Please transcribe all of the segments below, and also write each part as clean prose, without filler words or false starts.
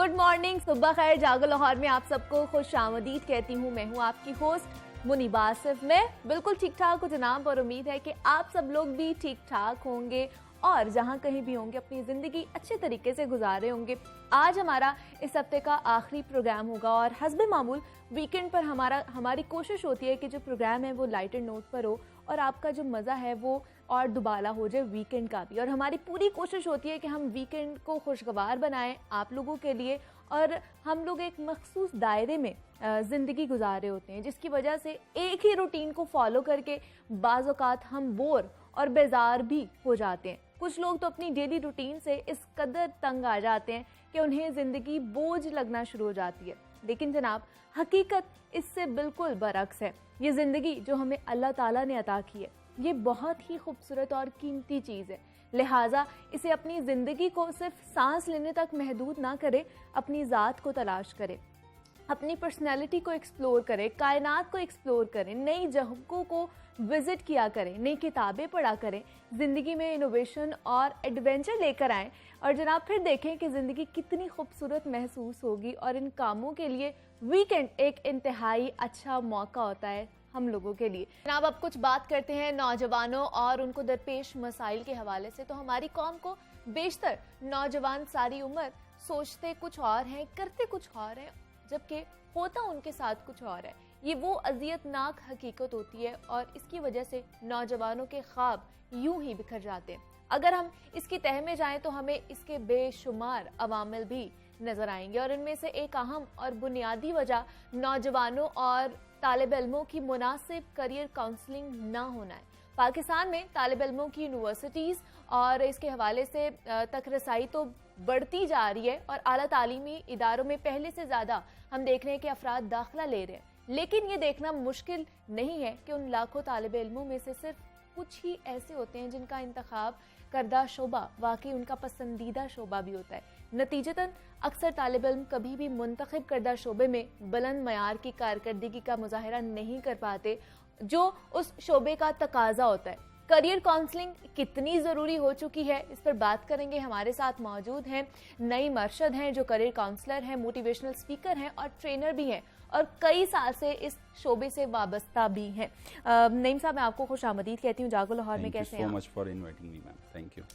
Good morning, सुबह खैर, जागो लाहौर में आप सबको खुश आमदीद कहती हूँ। मैं हूँ आपकी होस्ट मुनीबा आसिफ। मैं बिल्कुल ठीक ठाक हूँ जनाब, और उम्मीद है कि आप सब लोग भी ठीक ठाक होंगे और जहाँ कहीं भी होंगे अपनी ज़िंदगी अच्छे तरीके से गुजारे होंगे। आज हमारा इस हफ्ते का आखिरी प्रोग्राम होगा और हस्बे मामूल वीकेंड पर हमारी कोशिश होती है कि जो प्रोग्राम है वो लाइटर नोट पर हो और आपका जो मज़ा है वो और दुबाला हो जाए वीकेंड का भी। और हमारी पूरी कोशिश होती है कि हम वीकेंड को खुशगवार बनाएं आप लोगों के लिए। और हम लोग एक मखसूस दायरे में ज़िंदगी गुजार रहे होते हैं, जिसकी वजह से एक ही रूटीन को फॉलो करके बाज़ औक़ात हम बोर और बेजार भी हो जाते हैं। कुछ लोग तो अपनी डेली रूटीन से इस कदर तंग आ जाते हैं कि उन्हें ज़िंदगी बोझ लगना शुरू हो जाती है। लेकिन जनाब, हकीकत इससे बिल्कुल बरअक्स है। ये ज़िंदगी जो हमें अल्लाह ताला ने अता की है, ये बहुत ही खूबसूरत और कीमती चीज़ है। लिहाजा इसे अपनी ज़िंदगी को सिर्फ सांस लेने तक महदूद ना करें, अपनी ज़ात को तलाश करें, अपनी पर्सनैलिटी को एक्सप्लोर करें, कायनात को एक्सप्लोर करें, नई जगहों को विज़िट किया करें, नई किताबें पढ़ा करें, ज़िंदगी में इनोवेशन और एडवेंचर लेकर आएँ और जनाब फिर देखें कि ज़िंदगी कितनी खूबसूरत महसूस होगी। और इन कामों के लिए वीकेंड एक इंतहाई अच्छा मौका होता है हम लोगों के लिए। जनाब, अब कुछ बात करते हैं नौजवानों और उनको दरपेश मसाइल के हवाले से। तो हमारी कौम को बेशतर नौजवान सारी उम्र सोचते कुछ और हैं, करते कुछ और हैं, जबकि होता उनके साथ कुछ और है। ये वो अजियतनाक हकीकत होती है और इसकी वजह से नौजवानों के ख्वाब यूं ही बिखर जाते हैं। अगर हम इसकी तह में जाएं तो हमें इसके बेशुमार अवामिल भी नजर आएंगे और इनमें से एक अहम और बुनियादी वजह नौजवानों और तालिब इल्मों की मुनासिब करियर काउंसलिंग ना होना है। पाकिस्तान में तालिब इल्मों की यूनिवर्सिटीज़ और इसके हवाले से तक रसाई तो बढ़ती जा रही है और आला तालीमी इदारों में पहले से ज़्यादा हम देख रहे हैं कि अफराद दाखिला ले रहे हैं। लेकिन ये देखना मुश्किल नहीं है कि उन लाखों तालिब इल्मों में से सिर्फ कुछ ही ऐसे होते हैं जिनका इंतखाब करदा शोबा वाकई उनका पसंदीदा शोबा भी होता है। नतीजतन अक्सर तालिब इल्म कभी भी मुंतखब करदा शोबे में बुलंद मयार की कारकर्दगी का मुजाहरा नहीं कर पाते जो उस शोबे का तकाजा होता है। करियर काउंसलिंग कितनी ज़रूरी हो चुकी है, इस पर बात करेंगे। हमारे साथ मौजूद हैं नई मरशद हैं जो करियर काउंसलर हैं, मोटिवेशनल स्पीकर हैं और ट्रेनर भी हैं और कई साल से इस शोबे से वाबस्ता भी हैं। नईम साहब, मैं आपको खुश आमदीद कहती हूँ जागो लाहौर में। कैसे हैं आप? Thank you so much for inviting me, ma'am. Thank you.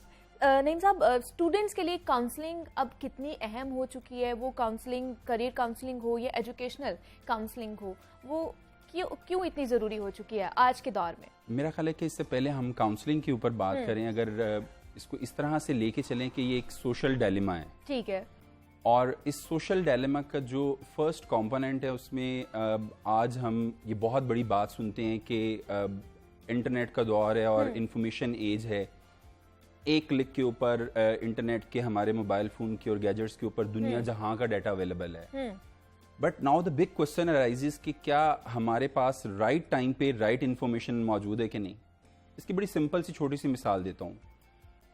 Naeem साहब, स्टूडेंट्स के लिए काउंसलिंग अब कितनी अहम हो चुकी है? वो काउंसलिंग करियर काउंसलिंग हो या एजुकेशनल काउंसलिंग हो, वो क्यों इतनी ज़रूरी हो चुकी है आज के दौर में? मेरा ख्याल है कि इससे पहले हम काउंसलिंग के ऊपर बात करें, अगर इसको इस तरह से लेके चलें कि ये एक सोशल डायलेमा है। ठीक है। और इस सोशल डायलेमा का जो फर्स्ट कंपोनेंट है उसमें आज हम ये बहुत बड़ी बात सुनते हैं कि इंटरनेट का दौर है और इंफॉर्मेशन एज है। एक क्लिक के ऊपर इंटरनेट के, हमारे मोबाइल फ़ोन के और गैजेट्स के ऊपर दुनिया जहां का डाटा अवेलेबल है। But now the big question arises कि क्या हमारे पास राइट टाइम पे राइट इन्फॉर्मेशन मौजूद है कि नहीं। इसकी बड़ी सिंपल सी छोटी सी मिसाल देता हूँ।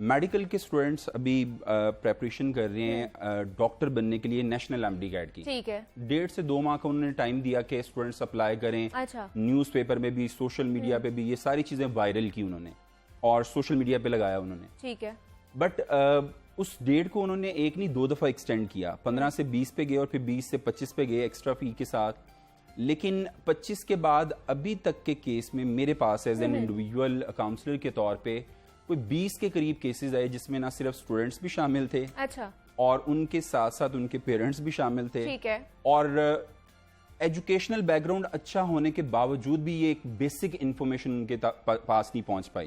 मेडिकल के स्टूडेंट्स अभी प्रेपरेशन कर रहे हैं डॉक्टर बनने के लिए नेशनल एमडी कैट की। ठीक है। 1.5 से 2 माह का उन्होंने टाइम दिया कि स्टूडेंट्स अप्लाई करें। अच्छा। न्यूज़पेपर में भी, सोशल मीडिया पे भी ये सारी चीजें वायरल की उन्होंने और सोशल मीडिया पे लगाया उन्होंने। ठीक है। बट उस डेट को उन्होंने एक नहीं 2 दफा एक्सटेंड किया। 15 से 20 पे गए और फिर 20 से 25 पे गए एक्स्ट्रा फी के साथ। लेकिन 25 के बाद अभी तक के केस में मेरे पास एज एन इंडिविजुअल काउंसलर के तौर पे कोई 20 के करीब केसेस आए जिसमें ना सिर्फ स्टूडेंट्स भी शामिल थे। अच्छा। और उनके साथ साथ उनके पेरेंट्स भी शामिल थे। ठीक है। और एजुकेशनल बैकग्राउंड अच्छा होने के बावजूद भी ये एक बेसिक इंफॉर्मेशन उनके पास नहीं पहुंच पाई।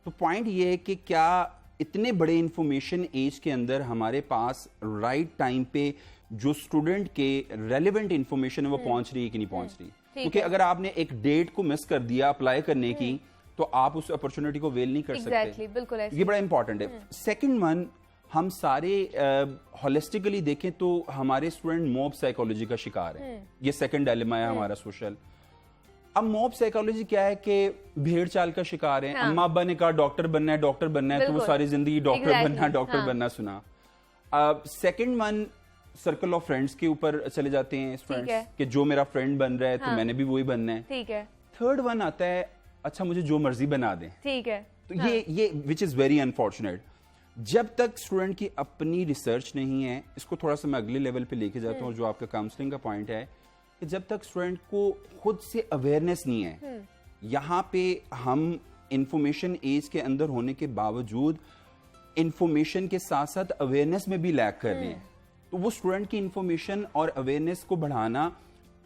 तो पॉइंट ये है कि क्या इतने बड़े इंफॉर्मेशन एज के अंदर हमारे पास राइट टाइम पे जो स्टूडेंट के रेलेवेंट इंफॉर्मेशन है वो पहुंच रही है कि नहीं पहुंच रही। क्योंकि अगर आपने एक डेट को मिस कर दिया अप्लाई करने की तो आप उस अपॉर्चुनिटी को वेल नहीं कर सकते। बिल्कुल ये बड़ा इंपॉर्टेंट है। सेकंड वन, हम सारे होलिस्टिकली देखें तो हमारे स्टूडेंट मॉब साइकोलॉजी का शिकार है। ये सेकंड डायलेमा है हमारा सोशल। अब मॉब साइकोलॉजी क्या है कि भेड़ चाल का शिकार है। अम्मा अब्बा ने कहा डॉक्टर बनना है, डॉक्टर बनना है, तो वो सारी जिंदगी डॉक्टर बनना, डॉक्टर बनना सुना। Second one, circle of friends के ऊपर चले जाते हैं स्टूडेंट्स कि जो मेरा फ्रेंड बन रहा है तो मैंने भी वही बनना है। ठीक है। थर्ड वन आता है, अच्छा मुझे जो मर्जी बना दें। ठीक है। तो ये विच इज वेरी अनफॉर्चुनेट। जब तक स्टूडेंट की अपनी रिसर्च नहीं है, इसको थोड़ा सा मैं अगले लेवल पे लेके जाता हूँ, जो आपका काउंसलिंग का पॉइंट है कि जब तक स्टूडेंट को खुद से अवेयरनेस नहीं है, यहाँ पे हम इंफॉर्मेशन एज के अंदर होने के बावजूद इंफॉर्मेशन के साथ साथ अवेयरनेस में भी लैक कर रहे हैं। तो वो स्टूडेंट की इंफॉर्मेशन और अवेयरनेस को बढ़ाना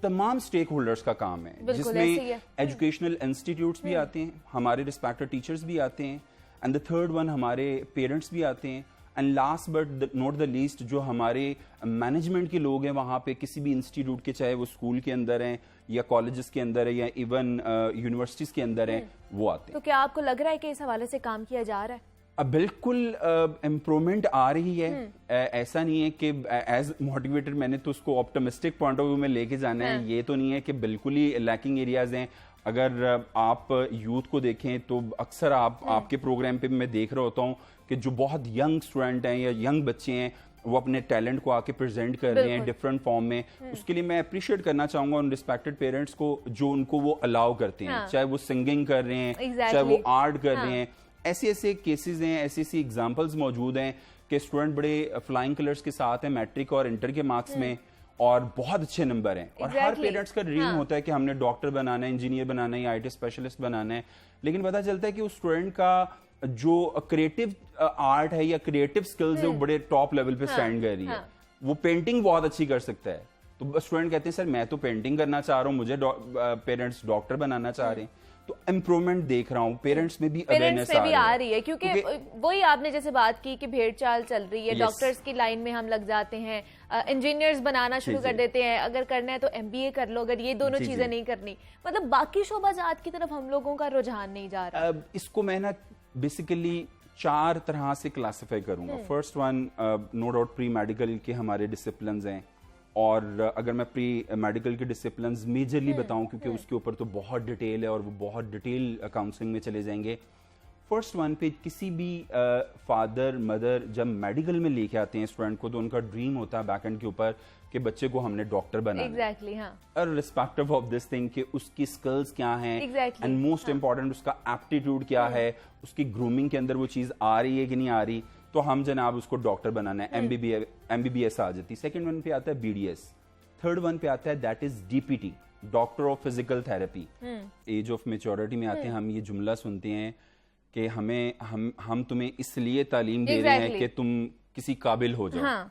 तमाम स्टेक होल्डर्स का काम है, जिसमें एजुकेशनल इंस्टीट्यूट्स भी आते हैं, हमारे रिस्पेक्टेड टीचर्स भी आते हैं, एंड द थर्ड वन हमारे पेरेंट्स भी आते हैं, and last but not the least जो हमारे मैनेजमेंट के लोग हैं वहाँ पे किसी भी इंस्टीट्यूट के, चाहे वो स्कूल के अंदर हैं या कॉलेजेस के अंदर है या इवन यूनिवर्सिटीज के अंदर हैं, वो आते हैं। तो क्या आपको लग रहा है कि इस हवाले से काम किया जा रहा है? बिल्कुल इम्प्रूवमेंट आ रही है। ऐसा नहीं है कि एज मोटिवेटेड मैंने तो उसको ऑप्टिमिस्टिक पॉइंट ऑफ व्यू में लेके जाना है, ये तो नहीं है कि बिल्कुल ही लैकिंग एरियाज हैं। अगर आप यूथ को देखें तो अक्सर आपके प्रोग्राम पे मैं देख रहा होता हूँ कि जो बहुत यंग स्टूडेंट हैं या यंग बच्चे हैं वो अपने टैलेंट को आके प्रेजेंट कर रहे हैं डिफरेंट फॉर्म में। उसके लिए मैं अप्रिशिएट करना चाहूंगा उन रिस्पेक्टेड पेरेंट्स को जो उनको वो अलाउ करते हैं, चाहे वो सिंगिंग कर रहे हैं, चाहे वो आर्ट कर रहे हैं। ऐसे ऐसे केसेस हैं, ऐसी ऐसी एग्जांपल्स मौजूद हैं कि स्टूडेंट बड़े फ्लाइंग कलर्स के साथ हैं मैट्रिक और इंटर के मार्क्स में और बहुत अच्छे नंबर हैं। और हर पेरेंट्स का ड्रीम होता है कि हमने डॉक्टर बनाना है, इंजीनियर बनाना है या IT स्पेशलिस्ट बनाना है, लेकिन पता चलता है कि उस स्टूडेंट का जो क्रिएटिव आर्ट है या क्रिएटिव स्किल्स है वो बड़े टॉप लेवल पे स्टैंड कर रही है। वो पेंटिंग बहुत अच्छी कर सकता है, तो स्टूडेंट कहते हैं सर मैं तो पेंटिंग करना चाह रहा हूँ, मुझे पेरेंट्स डॉक्टर बनाना चाह रहे हैं। तो इम्प्रूवमेंट देख रहा हूँ, पेरेंट्स में भी अवेयरनेस आ रही है क्योंकि वही आपने जैसे बात की कि भेड़ चाल चल रही है, डॉक्टर्स की लाइन में हम लग जाते हैं, इंजीनियर्स बनाना शुरू कर देते हैं, अगर करना है तो MBA कर लो, अगर ये दोनों चीजें नहीं करनी, मतलब बाकी शोबाजात की तरफ हम लोगों का रुझान नहीं जा रहा। इसको मैं ना बेसिकली 4 तरह से क्लासिफाई करूंगा। First one, no doubt pre medical के हमारे डिसिप्लिन्स हैं, और अगर मैं प्री मेडिकल के डिसिप्लिन्स मेजरली बताऊं क्योंकि उसके ऊपर तो बहुत डिटेल है और वो बहुत डिटेल काउंसलिंग में चले जाएंगे। फर्स्ट वन पे किसी भी फादर मदर जब मेडिकल में लेके आते हैं स्टूडेंट को तो उनका ड्रीम होता है बैक एंड के ऊपर कि बच्चे को हमने डॉक्टर बनाना exactly, हाँ। और रिस्पेक्टिव ऑफ दिस थिंग कि उसकी स्किल्स क्या हैं एंड मोस्ट इंपॉर्टेंट उसका एप्टीट्यूड क्या है, उसकी ग्रूमिंग के अंदर वो चीज आ रही है कि नहीं आ रही, तो हम जनाब उसको डॉक्टर बनाना है, MBBS आ जाती। सेकंड वन पे आता है BDS, थर्ड वन पे आता है that is DPT, doctor of physical therapy. Age of maturity में आते हैं हम ये जुमला सुनते हैं कि हम तुम्हें इसलिए तालीम दे रहे हैं कि तुम किसी काबिल हो जाओ।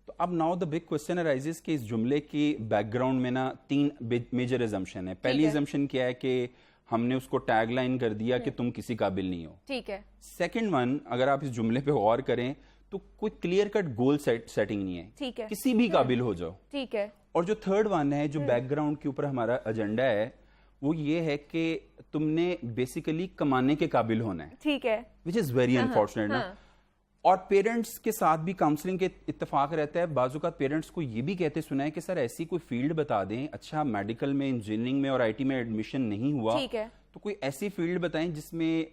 तो अब now the big question arises कि इस जुमले के बैकग्राउंड में ना 3 मेजर अजम्पशन है। पहली अजम्पशन क्या है कि हमने उसको टैगलाइन कर दिया कि तुम किसी काबिल नहीं हो। ठीक है। सेकंड वन, अगर आप इस जुमले पे गौर करें तो कोई क्लियर कट गोल सेटिंग नहीं है। ठीक है। किसी भी काबिल हो जाओ। ठीक है। और जो थर्ड वन है, जो बैकग्राउंड के ऊपर हमारा एजेंडा है, वो ये है कि तुमने बेसिकली कमाने के काबिल होना है। ठीक है। विच इज वेरी अनफॉर्चुनेट ना। और पेरेंट्स के साथ भी काउंसलिंग के इत्तेफाक रहता है। बाजू का पेरेंट्स को ये भी कहते सुना है कि सर ऐसी कोई फील्ड बता दें, अच्छा मेडिकल में, इंजीनियरिंग में और IT में एडमिशन नहीं हुआ, ठीक है, तो कोई ऐसी फील्ड बताएं जिसमें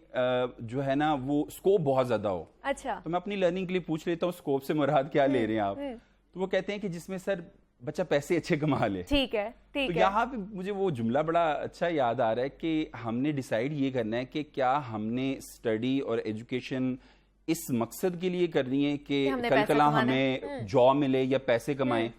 जो है ना वो स्कोप बहुत ज्यादा हो। अच्छा। तो मैं अपनी लर्निंग के लिए पूछ लेता हूँ स्कोप से मुराद क्या ले रहे हैं आप। तो वो कहते हैं कि जिसमें सर बच्चा पैसे अच्छे कमा ले। ठीक है। ठीक है। यहाँ पे मुझे वो जुमला बड़ा अच्छा याद आ रहा है कि हमने डिसाइड ये करना है कि क्या हमने स्टडी और एजुकेशन इस मकसद के लिए करनी है कि कल कला हमें जॉब मिले या पैसे कमाएं,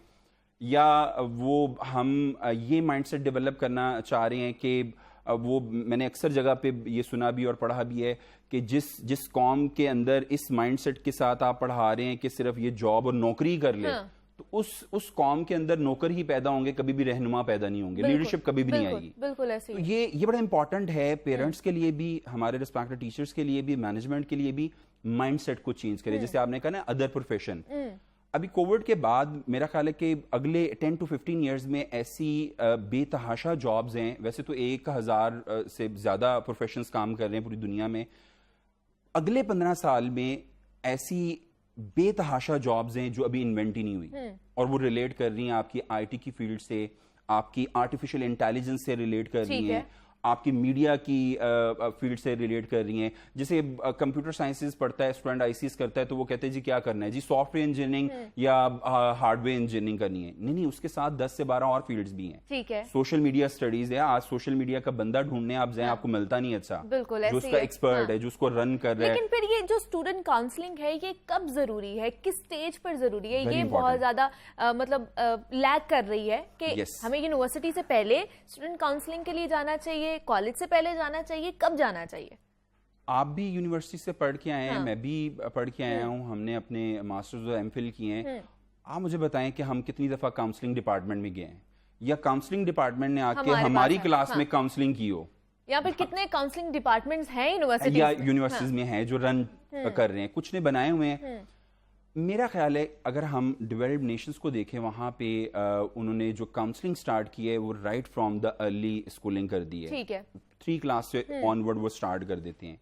या वो हम ये माइंडसेट डेवलप करना चाह रहे हैं कि वो मैंने अक्सर जगह पे ये सुना भी और पढ़ा भी है कि जिस कौम के अंदर इस माइंडसेट के साथ आप पढ़ा रहे हैं कि सिर्फ ये जॉब और नौकरी कर ले, तो उस कौम के अंदर नौकर ही पैदा होंगे, कभी भी रहनुमा पैदा नहीं होंगे, लीडरशिप कभी भी नहीं आएगी। बिल्कुल ऐसे। तो ये बड़ा इंपॉर्टेंट है पेरेंट्स के लिए भी, हमारे रिस्पेक्टेड टीचर्स के लिए भी, मैनेजमेंट के लिए भी माइंडसेट को चेंज करें। जैसे आपने कहा ना अदर प्रोफेशन, अभी कोविड के बाद मेरा ख्याल है कि अगले 10 to 15 ईयर्स में ऐसी बेतहाशा जॉब्स हैं। वैसे तो 1000 से ज्यादा प्रोफेशंस काम कर रहे हैं पूरी दुनिया में। अगले 15 साल में ऐसी बेतहाशा जॉब्स हैं जो अभी इन्वेंट ही नहीं हुई, और वो रिलेट कर रही हैं आपकी IT की फील्ड से, आपकी आर्टिफिशियल इंटेलिजेंस से रिलेट कर रही हैं, आपकी मीडिया की फील्ड से रिलेट कर रही हैं। जैसे कंप्यूटर साइंसेज पढ़ता है स्टूडेंट, आईसीएस करता है, तो वो कहते हैं जी क्या करना है जी, सॉफ्टवेयर इंजीनियरिंग या हार्डवेयर इंजीनियरिंग करनी है। नहीं, उसके साथ 10 से 12 और फील्ड्स भी हैं। ठीक है, सोशल मीडिया स्टडीज है, आज सोशल मीडिया का बंदा ढूंढने आप जाएं, आपको मिलता नहीं अच्छा, बिल्कुल जो उसका एक्सपर्ट है, जो उसको रन कर रहा है। लेकिन फिर ये जो स्टूडेंट काउंसलिंग है, ये कब जरूरी है, किस स्टेज पर जरूरी है? ये बहुत ज्यादा मतलब लैग कर रही है कि हमें यूनिवर्सिटी से पहले स्टूडेंट काउंसलिंग के लिए जाना चाहिए, कॉलेज से पहले जाना चाहिए, कब जाना चाहिए? आप भी यूनिवर्सिटी से पढ़ के आए हैं, मैं भी पढ़ के आया हूँ, हमने अपने मास्टर्स और एमफिल किए हैं। आप मुझे बताएं कि हम कितनी दफा काउंसलिंग डिपार्टमेंट में गए हैं, या काउंसलिंग डिपार्टमेंट ने आके हमारी क्लास में काउंसलिंग की हो। यहाँ पे कितने काउंसलिंग डिपार्टमेंट्स हैं यूनिवर्सिटी या यूनिवर्सिटीज में हैं जो रन कर रहे हैं, कुछ ने बनाए हुए हैं। मेरा ख्याल है अगर हम डेवलप्ड नेशंस को देखें, वहां पे उन्होंने जो काउंसलिंग स्टार्ट की है वो right from the early schooling कर दी है। ठीक है, 3 क्लास से ऑनवर्ड वो स्टार्ट कर देते हैं।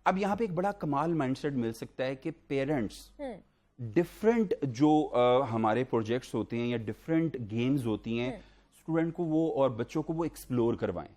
अब यहाँ पे एक बड़ा कमाल माइंडसेट मिल सकता है कि पेरेंट्स डिफरेंट जो हमारे प्रोजेक्ट्स होते हैं या डिफरेंट गेम्स होती हैं, स्टूडेंट को वो और बच्चों को वो एक्सप्लोर करवाएं।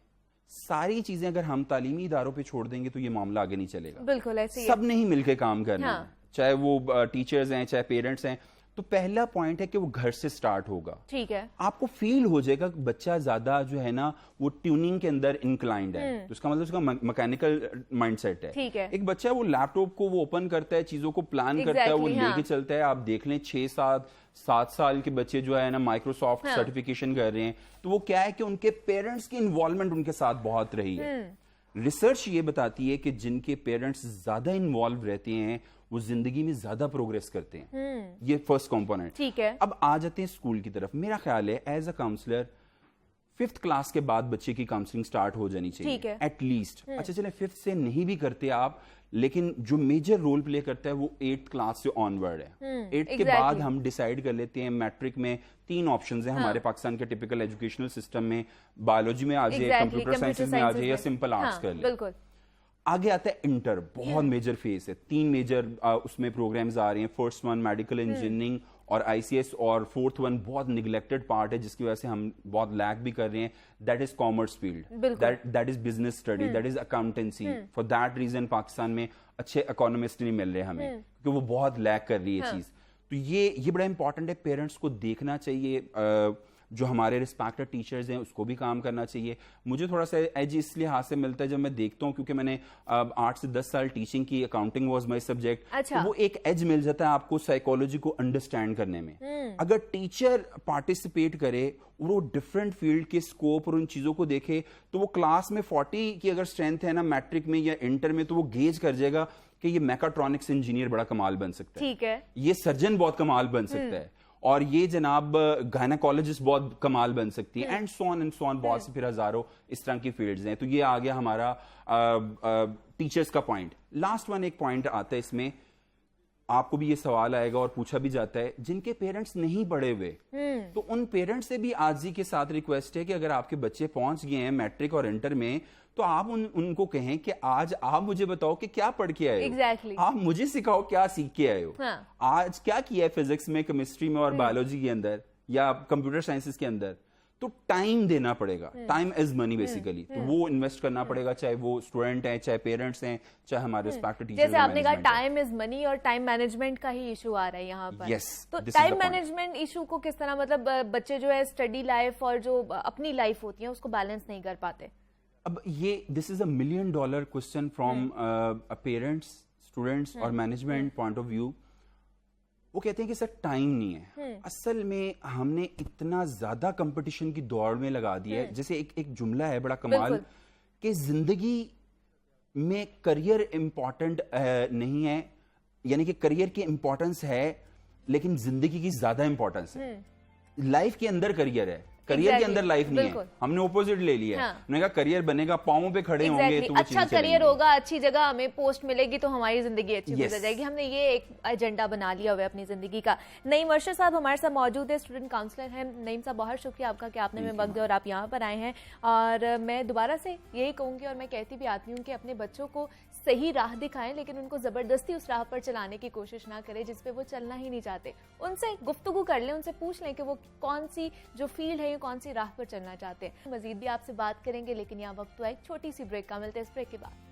सारी चीजें अगर हम तालीमी इदारों पे छोड़ देंगे तो ये मामला आगे नहीं चलेगा। बिल्कुल ऐसे ही सब नहीं मिलके काम करना है, चाहे वो टीचर्स हैं चाहे पेरेंट्स हैं। तो पहला पॉइंट है कि वो घर से स्टार्ट होगा। ठीक है, आपको फील हो जाएगा कि बच्चा ज्यादा जो है ना वो ट्यूनिंग के अंदर इंक्लाइंड है, तो उसका मतलब उसका मैकेनिकल माइंडसेट है। ठीक है, एक बच्चा वो लैपटॉप को वो ओपन करता है, चीजों को प्लान करता है, वो लेके चलता है। आप देख लें 6-7 साल के बच्चे जो है ना माइक्रोसॉफ्ट सर्टिफिकेशन कर रहे हैं, तो वो क्या है कि उनके पेरेंट्स की इन्वॉल्वमेंट उनके साथ बहुत रही है। रिसर्च ये बताती है कि जिनके पेरेंट्स ज्यादा इन्वॉल्व रहते हैं वो जिंदगी में ज्यादा प्रोग्रेस करते हैं। ये फर्स्ट कंपोनेंट। ठीक है, अब आ जाते हैं स्कूल की तरफ। मेरा ख्याल है as a counsellor 5th class के बाद बच्चे की काउंसलिंग स्टार्ट हो जानी चाहिए एटलीस्ट। अच्छा चले 5th से नहीं भी करते आप, लेकिन जो मेजर रोल प्ले करता है वो 8th क्लास से ऑनवर्ड है। 8th के बाद हम डिसाइड कर लेते हैं। मैट्रिक में 3 ऑप्शंस हैं हमारे पाकिस्तान के टिपिकल एजुकेशनल सिस्टम में, बायोलॉजी में आ जाए, कंप्यूटर साइंसेज में आ जाए, या सिंपल आर्ट्स कर ले। बिल्कुल। आगे आता है इंटर, बहुत मेजर फेज है। 3 मेजर उसमें प्रोग्राम्स आ रहे हैं। फर्स्ट वन मेडिकल इंजीनियरिंग और आईसीएस, और 4th वन बहुत निगलेक्टेड पार्ट है जिसकी वजह से हम बहुत लैक भी कर रहे हैं, that is commerce field, that is business study, that is accountancy. For that reason Pakistan में अच्छे इकोनॉमिस्ट नहीं मिल रहे हमें, क्योंकि वो बहुत लैक कर रही है चीज। तो ये बड़ा इंपॉर्टेंट है, पेरेंट्स को देखना चाहिए। जो हमारे रिस्पेक्टेड टीचर्स हैं उसको भी काम करना चाहिए। मुझे थोड़ा सा एज इसलिए हाथ से मिलता है जब मैं देखता हूँ, क्योंकि मैंने 8 से 10 साल टीचिंग की, अकाउंटिंग वाज माय सब्जेक्ट। अच्छा। तो वो एक एज मिल जाता है आपको साइकोलॉजी को अंडरस्टैंड करने में। अगर टीचर पार्टिसिपेट करे और वो डिफरेंट फील्ड के स्कोप और उन चीजों को देखे, तो वो क्लास में 40 की अगर स्ट्रेंथ है ना मैट्रिक में या इंटर में, तो वो गेज कर जाएगा कि ये मैकाट्रॉनिक्स इंजीनियर बड़ा कमाल बन सकता है, ठीक है, ये सर्जन बहुत कमाल बन सकता है, और ये जनाब गायनेकोलॉजिस्ट बहुत कमाल बन सकती है, एंड सो ऑन बहुत से फिर हजारों इस तरह की फील्ड्स हैं। तो ये आ गया हमारा टीचर्स का पॉइंट। लास्ट वन एक पॉइंट आता है इसमें, आपको भी ये सवाल आएगा और पूछा भी जाता है, जिनके पेरेंट्स नहीं पढ़े हुए, तो उन पेरेंट्स से भी आजी के साथ रिक्वेस्ट है कि अगर आपके बच्चे पहुंच गए हैं मैट्रिक और इंटर में, तो आप उनको कहें कि आज आप मुझे बताओ कि क्या पढ़ के आए हो। Exactly. आप मुझे सिखाओ क्या सीख के आए हो। हाँ. आज क्या किया है फिजिक्स में, केमिस्ट्री में और बायोलॉजी के अंदर या कंप्यूटर साइंसेस के अंदर। तो टाइम देना पड़ेगा, टाइम इज मनी बेसिकली। तो वो इन्वेस्ट करना पड़ेगा, चाहे वो स्टूडेंट हैं, चाहे पेरेंट्स हैं, चाहे हमारे रिस्पेक्टेड टीचर्स। जैसे आपने कहा टाइम इज मनी, और टाइम मैनेजमेंट का ही इशू आ रहा है यहाँ पर। yes, तो टाइम मैनेजमेंट इशू को किस तरह, मतलब बच्चे जो है स्टडी लाइफ और जो अपनी लाइफ होती है उसको बैलेंस नहीं कर पाते। अब ये this is $1 million question from parents, students और मैनेजमेंट पॉइंट ऑफ व्यू। वो कहते हैं कि सर टाइम नहीं है। असल में हमने इतना ज्यादा कंपटीशन की दौड़ में लगा दिया है। जैसे एक जुमला है बड़ा कमाल, कि जिंदगी में करियर इंपॉर्टेंट नहीं है, यानी कि करियर की इंपॉर्टेंस है लेकिन जिंदगी की ज्यादा इंपॉर्टेंस है। लाइफ के अंदर करियर है, करियर के अंदर लाइफ नहीं है। हमने ओपोजिट ले लिया है। उन्होंने कहा करियर बनेगा, पांवों पे खड़े होंगे तो वो अच्छा करियर होगा, अच्छी जगह हमें पोस्ट मिलेगी तो हमारी जिंदगी अच्छी गुजर जाएगी। हमने ये एक एजेंडा बना लिया हुआ है अपनी जिंदगी का। नईम अरशद साहब हमारे साथ मौजूद है, स्टूडेंट काउंसलर हैं। नईम साहब बहुत शुक्रिया आपका कि आपने हमें वक्त दिया और आप यहाँ पर आए हैं। और मैं दोबारा से यही कहूँगी और मैं कहती भी आती हूँ कि अपने बच्चों को सही राह दिखाएं, लेकिन उनको जबरदस्ती उस राह पर चलाने की कोशिश ना करें जिस पे वो चलना ही नहीं चाहते। उनसे गुफ्तगू कर लें, उनसे पूछ लें कि वो कौन सी जो फील्ड है, कौन सी राह पर चलना चाहते हैं। मजीद भी आपसे बात करेंगे, लेकिन यहाँ वक्त हुआ एक छोटी सी ब्रेक का। मिलते हैं इस ब्रेक के बाद।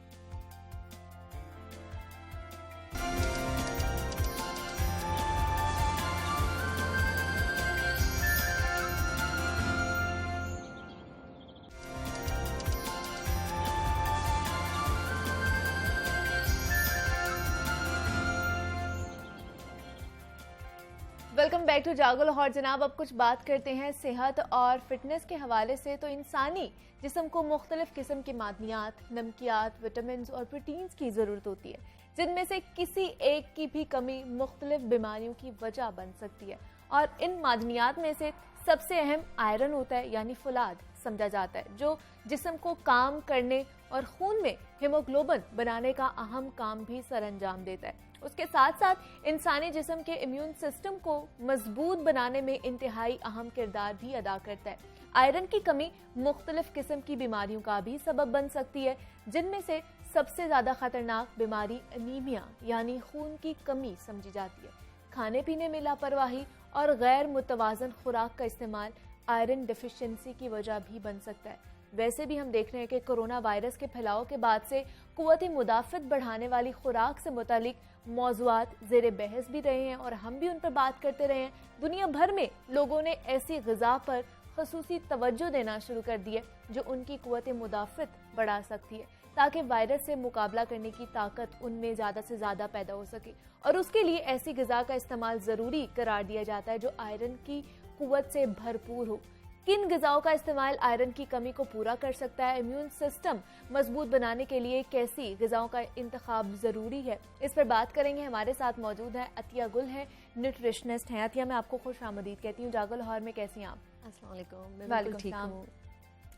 वेलकम बैक टू जागो लाहौर। जनाब, अब कुछ बात करते हैं सेहत और फिटनेस के हवाले से। तो इंसानी जिस्म को मुख्तलिफ किस्म के मादनियात, नमकियात, विटामिन और प्रोटीन्स की ज़रूरत होती है, जिनमें से किसी एक की भी कमी मुख्तलिफ बीमारियों की वजह बन सकती है। और इन मादनियात में से सबसे अहम आयरन होता है, यानी फुलाद समझा जाता है, जो जिस्म को काम करने और खून में हीमोग्लोबिन बनाने का अहम काम भी सरअंजाम देता है। उसके साथ साथ इंसानी जिस्म के इम्यून सिस्टम को मजबूत बनाने में इंतहाई अहम किरदार भी अदा करता है। आयरन की कमी मुख्तलिफ किस्म की बीमारियों का भी सबब बन सकती है, जिनमें से सबसे ज्यादा खतरनाक बीमारी अनीमिया यानी खून की कमी समझी जाती है। खाने पीने में लापरवाही और गैर मुतवाजन खुराक का इस्तेमाल आयरन डिफिशियंसी की वजह भी बन सकता है। वैसे भी हम देख रहे हैं कि कोरोना वायरस के फैलाव के बाद से कुव्वत मुदाफ़त बढ़ाने वाली खुराक से मुतालिक मौज़ूआत ज़ेरे बहस भी रहे हैं और हम भी उन पर बात करते रहे हैं। दुनिया भर में लोगों ने ऐसी ग़िज़ा पर ख़ुसूसी तवज्जो देना शुरू कर दी है जो उनकी कुव्वत मुदाफ़त बढ़ा सकती है, ताकि वायरस से मुकाबला करने की ताकत उनमें ज़्यादा से ज़्यादा पैदा हो सके। और उसके लिए ऐसी ग़िज़ा का इस्तेमाल ज़रूरी करार दिया जाता है जो आयरन की कुव्वत से भरपूर हो। किन ग़िज़ाओं का इस्तेमाल आयरन की कमी को पूरा कर सकता है, इम्यून सिस्टम मजबूत बनाने के लिए कैसी ग़िज़ाओं का इंतखाब ज़रूरी है, इस पर बात करेंगे। हमारे साथ मौजूद है अतिया गुल हैं, न्यूट्रिशनिस्ट हैं। अतिया, मैं आपको खुश आमदीद कहती हूँ जागो लाहौर में। कैसी हैं आप? अस्सलाम वालेकुम। मैं वालेकुम बिल्कुल ठीक सलाम। हूँ।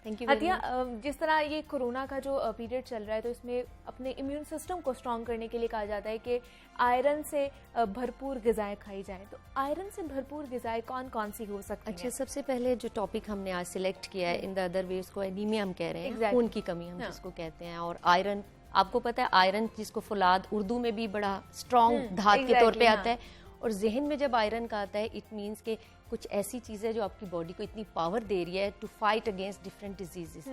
Thank you. अतिया, जिस तरह ये कोरोना का जो पीरियड चल रहा है, तो इसमें अपने इम्यून सिस्टम को स्ट्रॉन्ग करने के लिए कहा जाता है कि आयरन से भरपूर ग़िज़ाएं खाई जाएं। तो आयरन से भरपूर ग़िज़ाएं कौन कौन सी हो सकती हैं? अच्छा, सबसे पहले जो टॉपिक हमने आज सिलेक्ट किया है, इन द अदर वे उसको एनीमिया हम कह रहे हैं, Exactly. खून की कमी हम जिसको कहते हैं। और आयरन, आपको पता है आयरन जिसको फुलाद उर्दू में भी बड़ा स्ट्रॉन्ग धात के तौर पे आता है। और जहन में जब आयरन का आता है, इट मीन्स के कुछ ऐसी चीज़ें जो आपकी बॉडी को इतनी पावर दे रही है to fight against different diseases.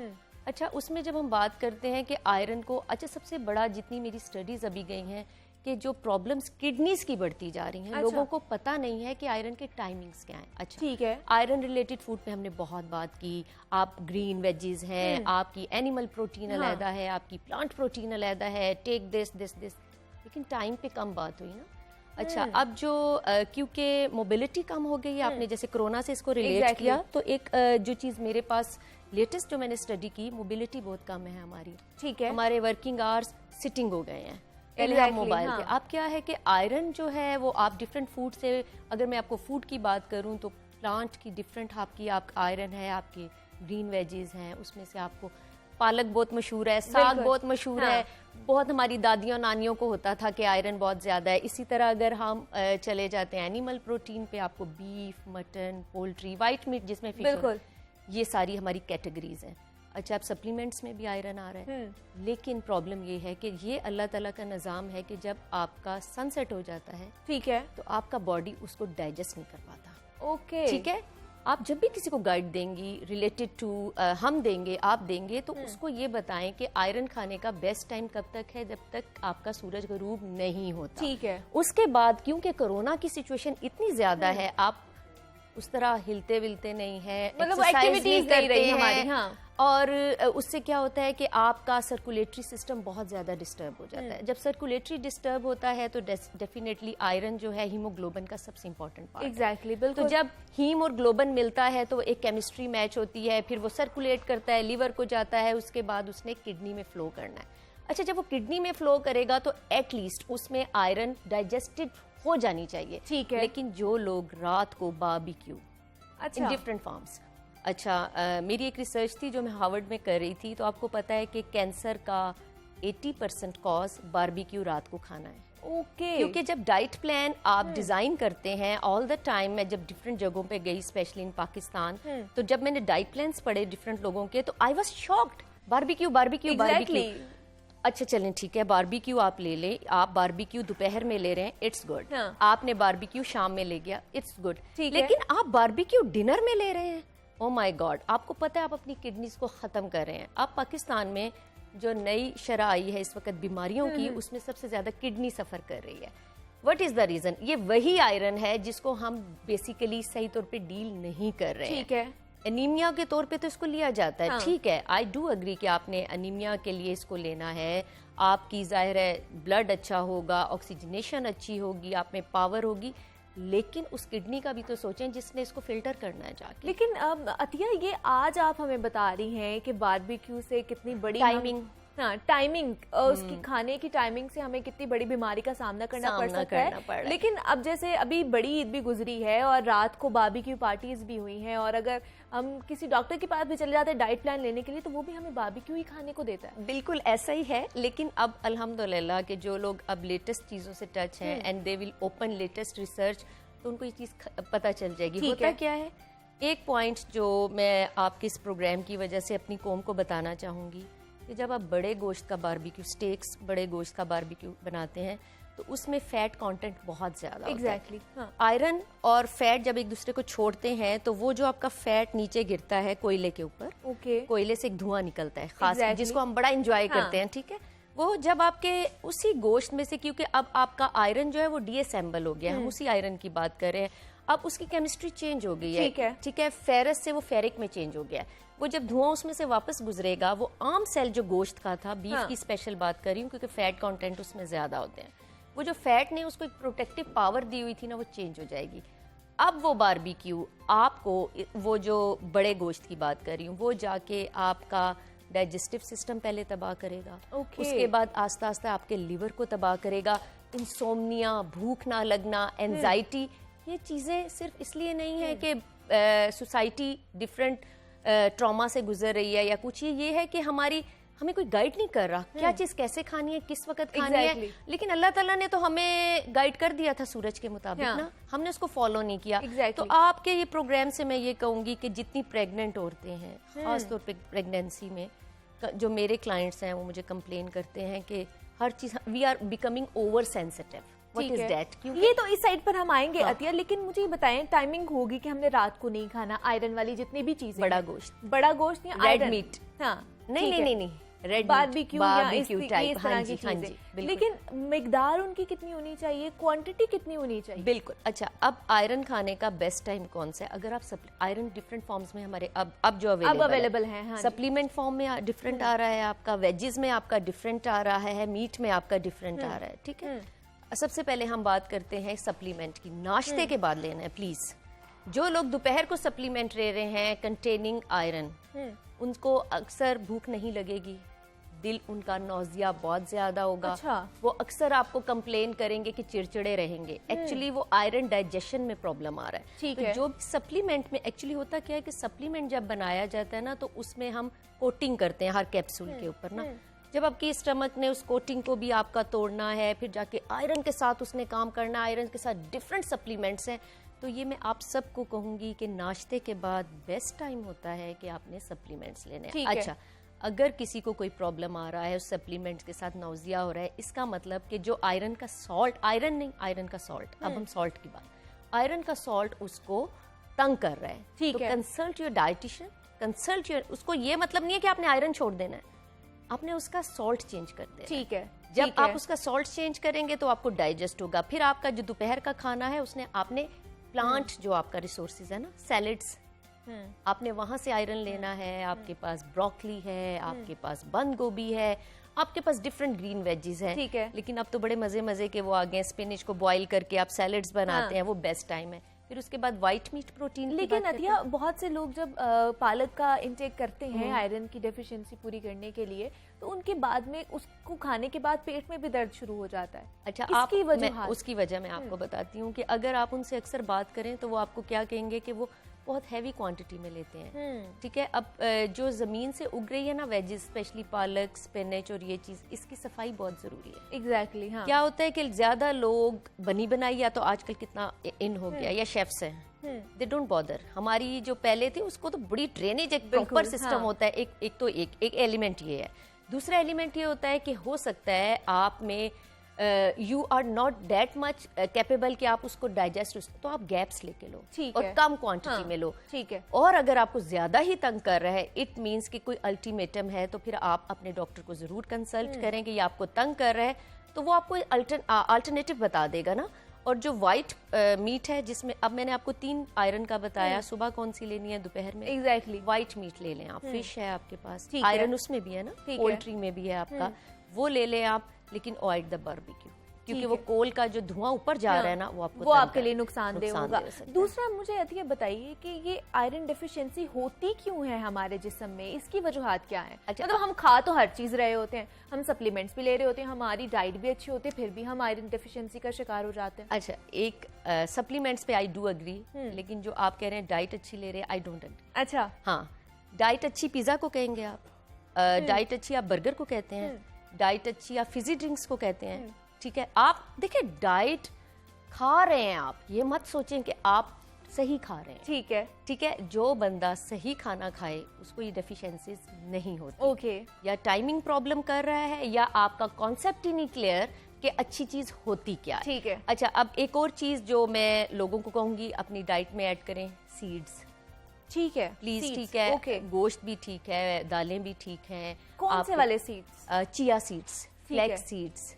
अच्छा, उसमें जब हम बात करते हैं कि आयरन को, अच्छा सबसे बड़ा जितनी मेरी स्टडीज अभी गई हैं कि जो प्रॉब्लम्स किडनीज की बढ़ती जा रही हैं, अच्छा। लोगों को पता नहीं है कि आयरन के टाइमिंग्स क्या हैं। अच्छा ठीक है। आयरन रिलेटेड फूड पे हमने बहुत बात की। आप ग्रीन वेजीज हैं, आपकी एनिमल प्रोटीन अलहदा है, आपकी प्लांट प्रोटीन अलहदा है, टेक दिस दिस दिस, लेकिन टाइम पे कम बात हुई ना। अच्छा, अब जो क्योंकि मोबिलिटी कम हो गई है, आपने जैसे कोरोना से इसको रिलेट किया, तो एक जो चीज़ मेरे पास लेटेस्ट जो मैंने स्टडी की, मोबिलिटी बहुत कम है हमारी। ठीक है। हमारे वर्किंग आवर्स सिटिंग हो गए हैं, पहले आप मोबाइल पे। अब क्या है कि आयरन जो है वो आप डिफरेंट फूड से, अगर मैं आपको फूड की बात करूं तो प्लांट की डिफरेंट आपकी आयरन है, आपके ग्रीन वेजीज हैं, उसमें से आपको पालक बहुत मशहूर है, साग बहुत मशहूर है, बहुत हमारी दादियों नानियों को होता था कि आयरन बहुत ज़्यादा है। इसी तरह अगर हम चले जाते हैं एनिमल प्रोटीन पे, आपको beef, mutton, poultry, white meet जिसमें फिश, ये सारी हमारी कैटेगरीज हैं। अच्छा, अब सप्लीमेंट्स में भी आयरन आ रहा है, लेकिन प्रॉब्लम ये है कि ये अल्लाह ताला का निज़ाम है कि जब आपका सनसेट हो जाता है, ठीक है, तो आपका बॉडी उसको डाइजेस्ट नहीं कर पाता। ओके, ठीक है। आप जब भी किसी को गाइड देंगी रिलेटेड टू हम देंगे, आप देंगे, तो उसको ये बताएं कि आयरन खाने का बेस्ट टाइम कब तक है, जब तक आपका सूरज गरूब नहीं होता। ठीक है। उसके उसके बाद क्योंकि कोरोना की सिचुएशन इतनी ज्यादा है, आप उस तरह हिलते विलते नहीं है, मतलब एक्टिविटीज नहीं रही हमारी। हाँ। और उससे क्या होता है कि आपका सर्कुलेटरी सिस्टम बहुत ज़्यादा डिस्टर्ब हो जाता है। जब सर्कुलेटरी डिस्टर्ब होता है तो डेफिनेटली आयरन जो है हीमोग्लोबिन का सबसे इंपॉर्टेंट पार्ट। एग्जैक्टली, बिल्कुल। तो जब हीम और ग्लोबिन मिलता है तो एक केमिस्ट्री मैच होती है, फिर वो सर्कुलेट करता है, लीवर को जाता है, उसके बाद उसने किडनी में फ्लो करना है। अच्छा, जब वो किडनी में फ्लो करेगा तो एटलीस्ट उसमें आयरन डाइजेस्टेड हो जानी चाहिए। ठीक है। लेकिन जो लोग रात को बारबेक्यू इन डिफरेंट फॉर्म्स, अच्छा मेरी एक रिसर्च थी जो मैं हार्वर्ड में कर रही थी, तो आपको पता है कि कैंसर का 80% कॉज बारबेक्यू रात को खाना है। ओके। क्योंकि जब डाइट प्लान आप डिजाइन करते हैं ऑल द टाइम, मैं जब डिफरेंट जगहों पे गई स्पेशली इन पाकिस्तान, तो जब मैंने डाइट प्लान्स पढ़े डिफरेंट लोगों के, तो I was shocked, barbecue barbecue barbecue. अच्छा चलें ठीक है, बारबेक्यू आप ले लें, आप बारबेक्यू दोपहर में ले रहे हैं, इट्स गुड। हाँ। आपने बारबेक्यू शाम में ले गया, इट्स गुड। ठीक है। लेकिन आप बारबेक्यू डिनर में ले रहे हैं, ओ माय गॉड, आपको पता है आप अपनी किडनीज को खत्म कर रहे हैं। आप पाकिस्तान में जो नई शरह आई है इस वक्त बीमारियों की, उसमें सबसे ज्यादा किडनी सफर कर रही है। What is the reason? ये वही आयरन है जिसको हम बेसिकली सही तौर पे डील नहीं कर रहे हैं। ठीक है। एनीमिया के तौर पे तो इसको लिया जाता है, हाँ। ठीक है, आई डू अग्री कि आपने एनीमिया के लिए इसको लेना है, आपकी जाहिर है ब्लड अच्छा होगा, ऑक्सीजनेशन अच्छी होगी, आप में पावर होगी, लेकिन उस किडनी का भी तो सोचें जिसने इसको फिल्टर करना है जाके। लेकिन अतिया, ये आज आप हमें बता रही हैं कि बारबेक्यू से कितनी बड़ी टाइमिंग, हाँ टाइमिंग, उसकी खाने की टाइमिंग से हमें कितनी बड़ी बीमारी का सामना करना पड़ सकता है। लेकिन अब जैसे अभी बड़ी ईद भी गुजरी है और रात को बारबेक्यू पार्टीज भी हुई हैं, और अगर हम किसी डॉक्टर के पास भी चले जाते हैं डाइट प्लान लेने के लिए, तो वो भी हमें बारबेक्यू ही खाने को देता है। बिल्कुल ऐसा ही है। लेकिन अब अल्हम्दुलिल्लाह के जो लोग अब लेटेस्ट चीजों से टच हैं and they will open latest research, तो उनको ये चीज पता चल जाएगी। होता क्या है, एक पॉइंट जो मैं आपके इस प्रोग्राम की वजह से अपनी कौम को बताना चाहूंगी कि जब आप बड़े गोश्त का बारबेक्यू, स्टेक्स बड़े गोश्त का बारबेक्यू बनाते हैं, तो उसमें फैट कंटेंट बहुत ज्यादा एग्जैक्टली। हाँ। आयरन और फैट जब एक दूसरे को छोड़ते हैं तो वो जो आपका फैट नीचे गिरता है कोयले के ऊपर, ओके, कोयले से एक धुआं निकलता है खास, Exactly. जिसको हम बड़ा एंजॉय हाँ। करते हैं, ठीक है, वो जब आपके उसी गोश्त में से, क्योंकि अब आपका आयरन जो है वो डीअसेंबल हो गया है, हम उसी आयरन की बात कर रहे हैं, अब उसकी केमिस्ट्री चेंज हो गई है, ठीक है, फेरस से वो फेरिक में चेंज हो गया है। वो जब धुआं उसमें से वापस गुजरेगा, वो आम सेल जो गोश्त का था, बीफ की स्पेशल बात कर रही हूँ क्योंकि फैट कंटेंट उसमें ज्यादा होते हैं, वो जो फैट ने उसको एक प्रोटेक्टिव पावर दी हुई थी ना, वो चेंज हो जाएगी। अब वो बारबेक्यू आपको, वो जो बड़े गोश्त की बात कर रही हूँ, वो जाके आपका डाइजेस्टिव सिस्टम पहले तबाह करेगा, उसके बाद आस्ता आस्ता आपके लिवर को तबाह करेगा। इंसोम्निया, भूख ना लगना, एंजाइटी, ये चीजें सिर्फ इसलिए नहीं है कि सोसाइटी डिफरेंट ट्रॉमा से गुजर रही है या कुछ, ये है कि हमें कोई गाइड नहीं कर रहा क्या चीज कैसे खानी है, किस वक्त खानी है। लेकिन अल्लाह ताला ने तो हमें गाइड कर दिया था सूरज के मुताबिक ना, हमने उसको फॉलो नहीं किया। तो आपके ये प्रोग्राम से मैं ये कहूंगी कि जितनी प्रेग्नेंट औरतें हैं, खासतौर पे प्रेगनेंसी में, जो मेरे क्लाइंट्स हैं वो मुझे कंप्लेन करते हैं कि हर चीज we are becoming over sensitive. What is that? ये तो इस साइड पर हम आएंगे अतिया, लेकिन मुझे ये बताएं, टाइमिंग होगी कि हमने रात को नहीं खाना आयरन वाली जितनी भी चीजें, बड़ा गोश्त या रेड मीट, हाँ नहीं रेड बारबेक्यू टाइप, हाँ जी, हाँ जी, लेकिन मिकदार उनकी कितनी होनी चाहिए, क्वांटिटी कितनी होनी चाहिए? बिल्कुल। अच्छा, अब आयरन खाने का बेस्ट टाइम कौन सा है? अगर आप आयरन डिफरेंट फॉर्म्स में हमारे अब जो अवेलेबल है, हाँ, सप्लीमेंट फॉर्म में डिफरेंट आ रहा है आपका, वेजेस में आपका डिफरेंट आ रहा है, मीट में आपका डिफरेंट आ रहा है, ठीक है। सबसे पहले हम बात करते हैं सप्लीमेंट की, नाश्ते के बाद लेना है प्लीज। जो लोग दोपहर को सप्लीमेंट ले रहे हैं कंटेनिंग आयरन, उनको अक्सर भूख नहीं लगेगी, दिल उनका नौजिया बहुत ज्यादा होगा। अच्छा। वो अक्सर आपको कंप्लेन करेंगे कि चिड़चिड़े रहेंगे, एक्चुअली वो आयरन डाइजेशन में प्रॉब्लम आ रहा है। ठीक तो है। जो सप्लीमेंट में एक्चुअली होता क्या है कि सप्लीमेंट जब बनाया जाता है ना, तो उसमें हम कोटिंग करते हैं हर कैप्सूल के ऊपर ना, जब आपकी स्टमक ने उस कोटिंग को भी आपका तोड़ना है, फिर जाके आयरन के साथ उसने काम करना, आयरन के साथ डिफरेंट सप्लीमेंट्स हैं, तो ये मैं आप सबको कहूंगी कि नाश्ते के बाद बेस्ट टाइम होता है कि आपने सप्लीमेंट्स लेने हैं। अच्छा, अगर किसी को कोई प्रॉब्लम आ रहा है उस सप्लीमेंट्स के साथ नौजिया हो रहा है, इसका मतलब कि जो आयरन का सॉल्ट, आयरन नहीं, आयरन का सॉल्ट, अब हम सॉल्ट की बात, आयरन का सॉल्ट उसको तंग कर रहा है, तो consult your dietitian, consult your, उसको ये मतलब नहीं है कि आपने आयरन छोड़ देना है, आपने उसका सॉल्ट चेंज कर देना। ठीक है। जब आप उसका सॉल्ट चेंज करेंगे तो आपको डाइजेस्ट होगा। फिर आपका जो दोपहर का खाना है उसने आपने प्लांट जो आपका रिसोर्सेज है ना, सैलेड्स, आपने वहां से आयरन लेना है। आपके पास ब्रोकली है, आपके पास बंद गोभी है, आपके पास डिफरेंट ग्रीन वेजीज हैं। ठीक है। लेकिन अब तो बड़े मजे के वो आ गए, स्पिनिच को बॉईल करके आप सैलेड्स बनाते हैं, वो बेस्ट टाइम है। फिर उसके बाद व्हाइट मीट प्रोटीन। लेकिन अतिया, बहुत से लोग जब पालक का इंटेक करते हैं आयरन की डेफिशिएंसी पूरी करने के लिए, तो उनके बाद में उसको खाने के बाद पेट में भी दर्द शुरू हो जाता है। अच्छा, उसकी वजह मैं आपको बताती हूँ कि अगर आप उनसे अक्सर बात करें तो वो आपको क्या कहेंगे कि वो बहुत हैवी क्वांटिटी में लेते हैं। ठीक है। अब जो जमीन से उग रही है ना वेजिस, स्पेशली पालक, स्पिनच और ये चीज, इसकी सफाई बहुत जरूरी है। एग्जैक्टली। हाँ। क्या होता है कि ज्यादा लोग बनी बनाई, या तो आजकल कितना इन हो गया, या शेफ्स हैं, दे डोंट बॉदर। हमारी जो पहले थी उसको तो बड़ी ड्रेनेज, एक प्रॉपर सिस्टम होता है। एक एलिमेंट ये है दूसरा एलिमेंट ये होता है कि हो सकता है आप में you are not that much capable कि आप उसको डाइजेस्ट, तो आप गैप्स लेके लो ठीक और है। कम क्वांटिटी हाँ, में लो। ठीक है। और अगर आपको ज्यादा ही तंग कर रहा है, इट मीन्स कि कोई अल्टीमेटम है, तो फिर आप अपने डॉक्टर को जरूर कंसल्ट करें कि ये आपको तंग कर रहा है, तो वो आपको अल्टरनेटिव बता देगा ना। और जो वाइट मीट है, जिसमें अब मैंने आपको 3 आयरन का बताया, सुबह कौन सी लेनी है, दोपहर में एग्जैक्टली। व्हाइट मीट ले लें आप। फिश है आपके पास, ठीक है। आयरन उसमें भी है ना, ठीक है। पोल्ट्री में भी है आपका, वो ले लें आप, लेकिन अवॉइड द बारबेक्यू, क्योंकि वो कोल का जो धुआं ऊपर जा रहा है ना, वो आपको वो आपके लिए नुकसानदेह होगा। हो सकता है। दूसरा मुझे ये बताइए कि ये आयरन डिफिशिएंसी होती क्यों है हमारे जिस्म में, इसकी वजूहात क्या है? अच्छा, मतलब हम खा तो हर चीज रहे होते हैं, हम सप्लीमेंट्स भी ले रहे होते हैं, हमारी डाइट भी अच्छी होती है, फिर भी हम आयरन डिफिशिएंसी का शिकार हो जाते हैं। अच्छा, एक सप्लीमेंट्स पे आई डू अग्री, लेकिन जो आप कह रहे हैं डाइट अच्छी ले रहे हैं, आई डोंट अग्री। अच्छा। हाँ, डाइट अच्छी पिज्जा को कहेंगे आप, डाइट अच्छी आप बर्गर को कहते हैं, डाइट अच्छी आप फिजी ड्रिंक्स को कहते हैं। ठीक है, आप देखिए डाइट खा रहे हैं आप, ये मत सोचें कि आप सही खा रहे हैं। ठीक है। ठीक है, जो बंदा सही खाना खाए उसको ये डेफिशिएंसीज नहीं होती। ओके। या टाइमिंग प्रॉब्लम कर रहा है, या आपका कॉन्सेप्ट ही नहीं क्लियर कि अच्छी चीज होती क्या है। ठीक है। अच्छा, अब एक और चीज जो मैं लोगों को कहूंगी अपनी डाइट में ऐड करें, सीड्स। ठीक है, प्लीज, Seeds, ठीक है, ओके। गोश्त भी ठीक है, दालें भी ठीक हैं। कौन से वाले seeds? Chia seeds, flax seeds,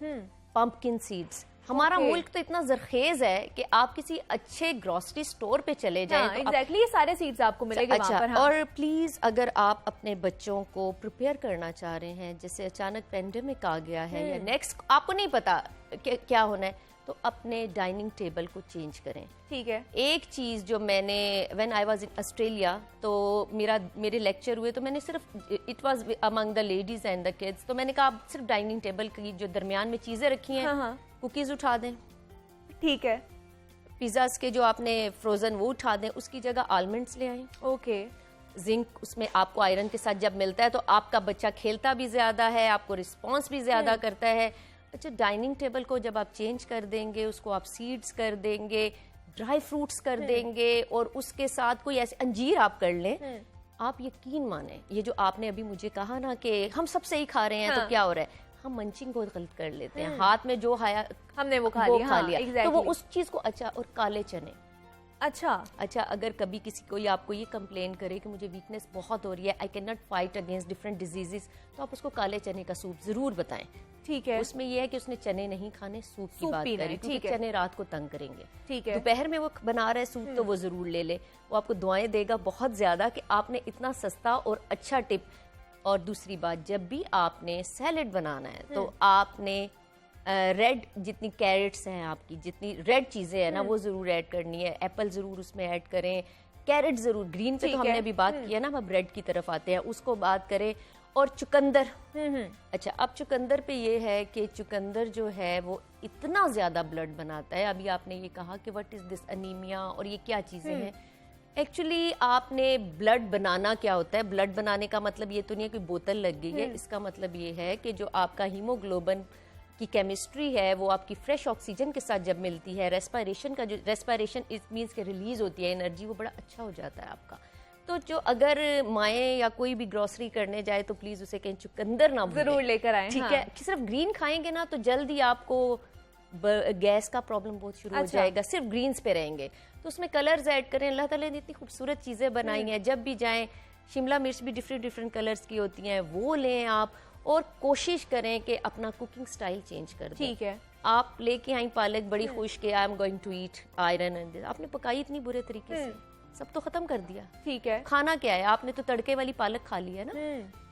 pumpkin seeds. हमारा ओके। मुल्क तो इतना जरखेज है कि आप किसी अच्छे ग्रोसरी स्टोर पे चले जाएं हाँ, तो एग्जैक्टली ये सारे सीड्स आपको मिलेंगे अच्छा, वहाँ पर। हाँ। और प्लीज अगर आप अपने बच्चों को प्रिपेयर करना चाह रहे हैं, जैसे अचानक पेंडेमिक आ गया है या नेक्स्ट आपको नहीं पता कि क्या होना है, तो अपने डाइनिंग टेबल को चेंज करें। ठीक है। एक चीज जो मैंने when I was in Australia, तो मेरे लेक्चर हुए, तो मैंने सिर्फ it was among the ladies and the kids, तो मैंने कहा आप सिर्फ डाइनिंग टेबल की जो दरमियान में चीजें रखी हैं, हाँ। कुकीज उठा दें, ठीक है। पिज्जाज के जो आपने फ्रोजन वो उठा दें, उसकी जगह आलमंड्स ले आएं। ओके। जिंक उसमें आपको आयरन के साथ जब मिलता है तो आपका बच्चा खेलता भी ज्यादा है, आपको रिस्पॉन्स भी ज्यादा करता है। अच्छा, डाइनिंग टेबल को जब आप चेंज कर देंगे, उसको आप सीड्स कर देंगे, ड्राई फ्रूट्स कर देंगे, और उसके साथ कोई ऐसे अंजीर आप कर लें, आप यकीन माने ये जो आपने अभी मुझे कहा ना कि हम सब सही खा रहे हैं, तो क्या हो रहा है, हम मंचिंग को गलत कर लेते हैं, हाथ में जो आया हमने वो खा लिया। हाँ, तो exactly। वो उस चीज को। अच्छा, और काले चने। अच्छा, अगर कभी किसी कोई आपको ये कंप्लेन करे कि मुझे वीकनेस बहुत हो रही है, I can not fight against different diseases, तो आप उसको काले चने का सूप जरूर बताएं। ठीक है। उसमें ये है कि उसने चने नहीं खाने, सूप की बात पीना है, करें, ठीक क्योंकि है। चने रात को तंग करेंगे। ठीक है। दोपहर में वो बना रहा है सूप, तो वो जरूर ले ले, वो आपको दुआएं देगा बहुत ज्यादा कि आपने इतना सस्ता और अच्छा टिप। और दूसरी बात, जब भी आपने सैलेड बनाना है तो आपने रेड जितनी कैरेट्स हैं आपकी, जितनी रेड चीजें हैं ना, वो जरूर ऐड करनी है। एप्पल जरूर उसमें ऐड करें, कैरेट जरूर, ग्रीन पे तो हमने अभी बात की है ना, अब रेड की तरफ आते हैं, उसको बात करें। और चुकंदर। अच्छा, अब चुकंदर पे ये है कि चुकंदर जो है वो इतना ज्यादा ब्लड बनाता है। अभी आपने ये कहा कि व्हाट इज दिस अनीमिया, और ये क्या चीजें हैं। एक्चुअली आपने ब्लड बनाना क्या होता है, ब्लड बनाने का मतलब ये तो नहीं है कि बोतल लग गई है, इसका मतलब ये है कि जो आपका हीमोग्लोबिन की केमिस्ट्री है वो आपकी फ्रेश ऑक्सीजन के साथ जब मिलती है, रेस्पिरेशन का जो रेस्पिरेशन इट मीन्स के रिलीज होती है एनर्जी, वो बड़ा अच्छा हो जाता है आपका। तो जो अगर माए या कोई भी ग्रोसरी करने जाए तो प्लीज उसे कहीं चुकंदर ना भूलें, जरूर लेकर आए। ठीक हाँ। है, कि सिर्फ ग्रीन खाएंगे ना तो जल्दी आपको गैस का प्रॉब्लम बहुत शुरू हो जाएगा। सिर्फ ग्रीन्स पे रहेंगे तो उसमें कलर्स ऐड करें। अल्लाह ताला ने इतनी खूबसूरत चीजें बनाई हैं, जब भी जाएं शिमला मिर्च भी डिफरेंट डिफरेंट कलर्स की होती हैं, वो लें आप, और कोशिश करें कि अपना कुकिंग स्टाइल चेंज कर दें। ठीक है। आप लेके आई पालक, बड़ी खुश के I am going to eat iron and, आपने पकाई इतनी बुरे तरीके से, सब तो खत्म कर दिया। ठीक है। खाना क्या है, आपने तो तड़के वाली पालक खा ली है ना।